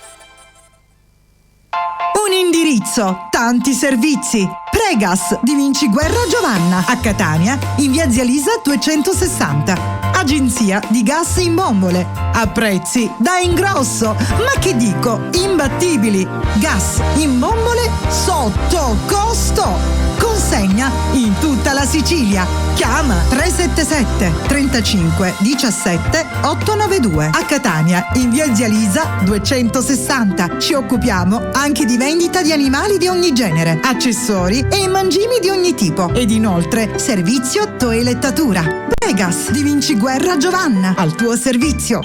S1: Un indirizzo, tanti servizi. Pregas di Vinciguerra Giovanna a Catania in via Zia Lisa 260. Agenzia di gas in bombole a prezzi da ingrosso, ma che dico, imbattibili. Gas in bombole sotto costo. Consegna in tutta la Sicilia. Chiama 377 35 17 892 a Catania in via Zia Lisa 260. Ci occupiamo anche di vendita di animali di ogni genere, accessori e mangimi di ogni tipo ed inoltre servizio toelettatura. Pregas di Vinciguerra Giovanna al tuo servizio.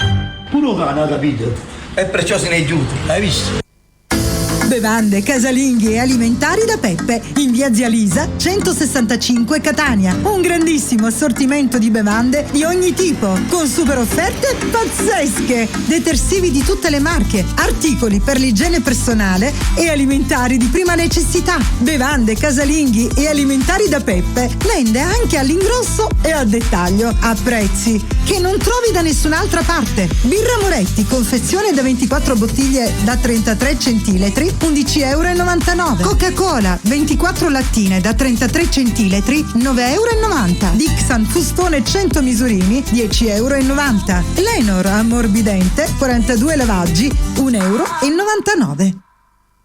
S18: Tu non hai capito? È perciò se ne è giusto, hai visto?
S1: Bevande, casalinghi e alimentari da Peppe in via Zia Lisa 165 Catania. Un grandissimo assortimento di bevande di ogni tipo con super offerte pazzesche. Detersivi di tutte le marche, articoli per l'igiene personale e alimentari di prima necessità. Bevande, casalinghi e alimentari da Peppe vende anche all'ingrosso e al dettaglio a prezzi che non trovi da nessun'altra parte. Birra Moretti, confezione da 24 bottiglie da 33 centilitri 11,99 €. Coca-Cola 24 lattine da 33 centilitri 9,90 €. Dixan fustone 100 misurini 10,90 €. Lenor ammorbidente 42 lavaggi 1,99 €.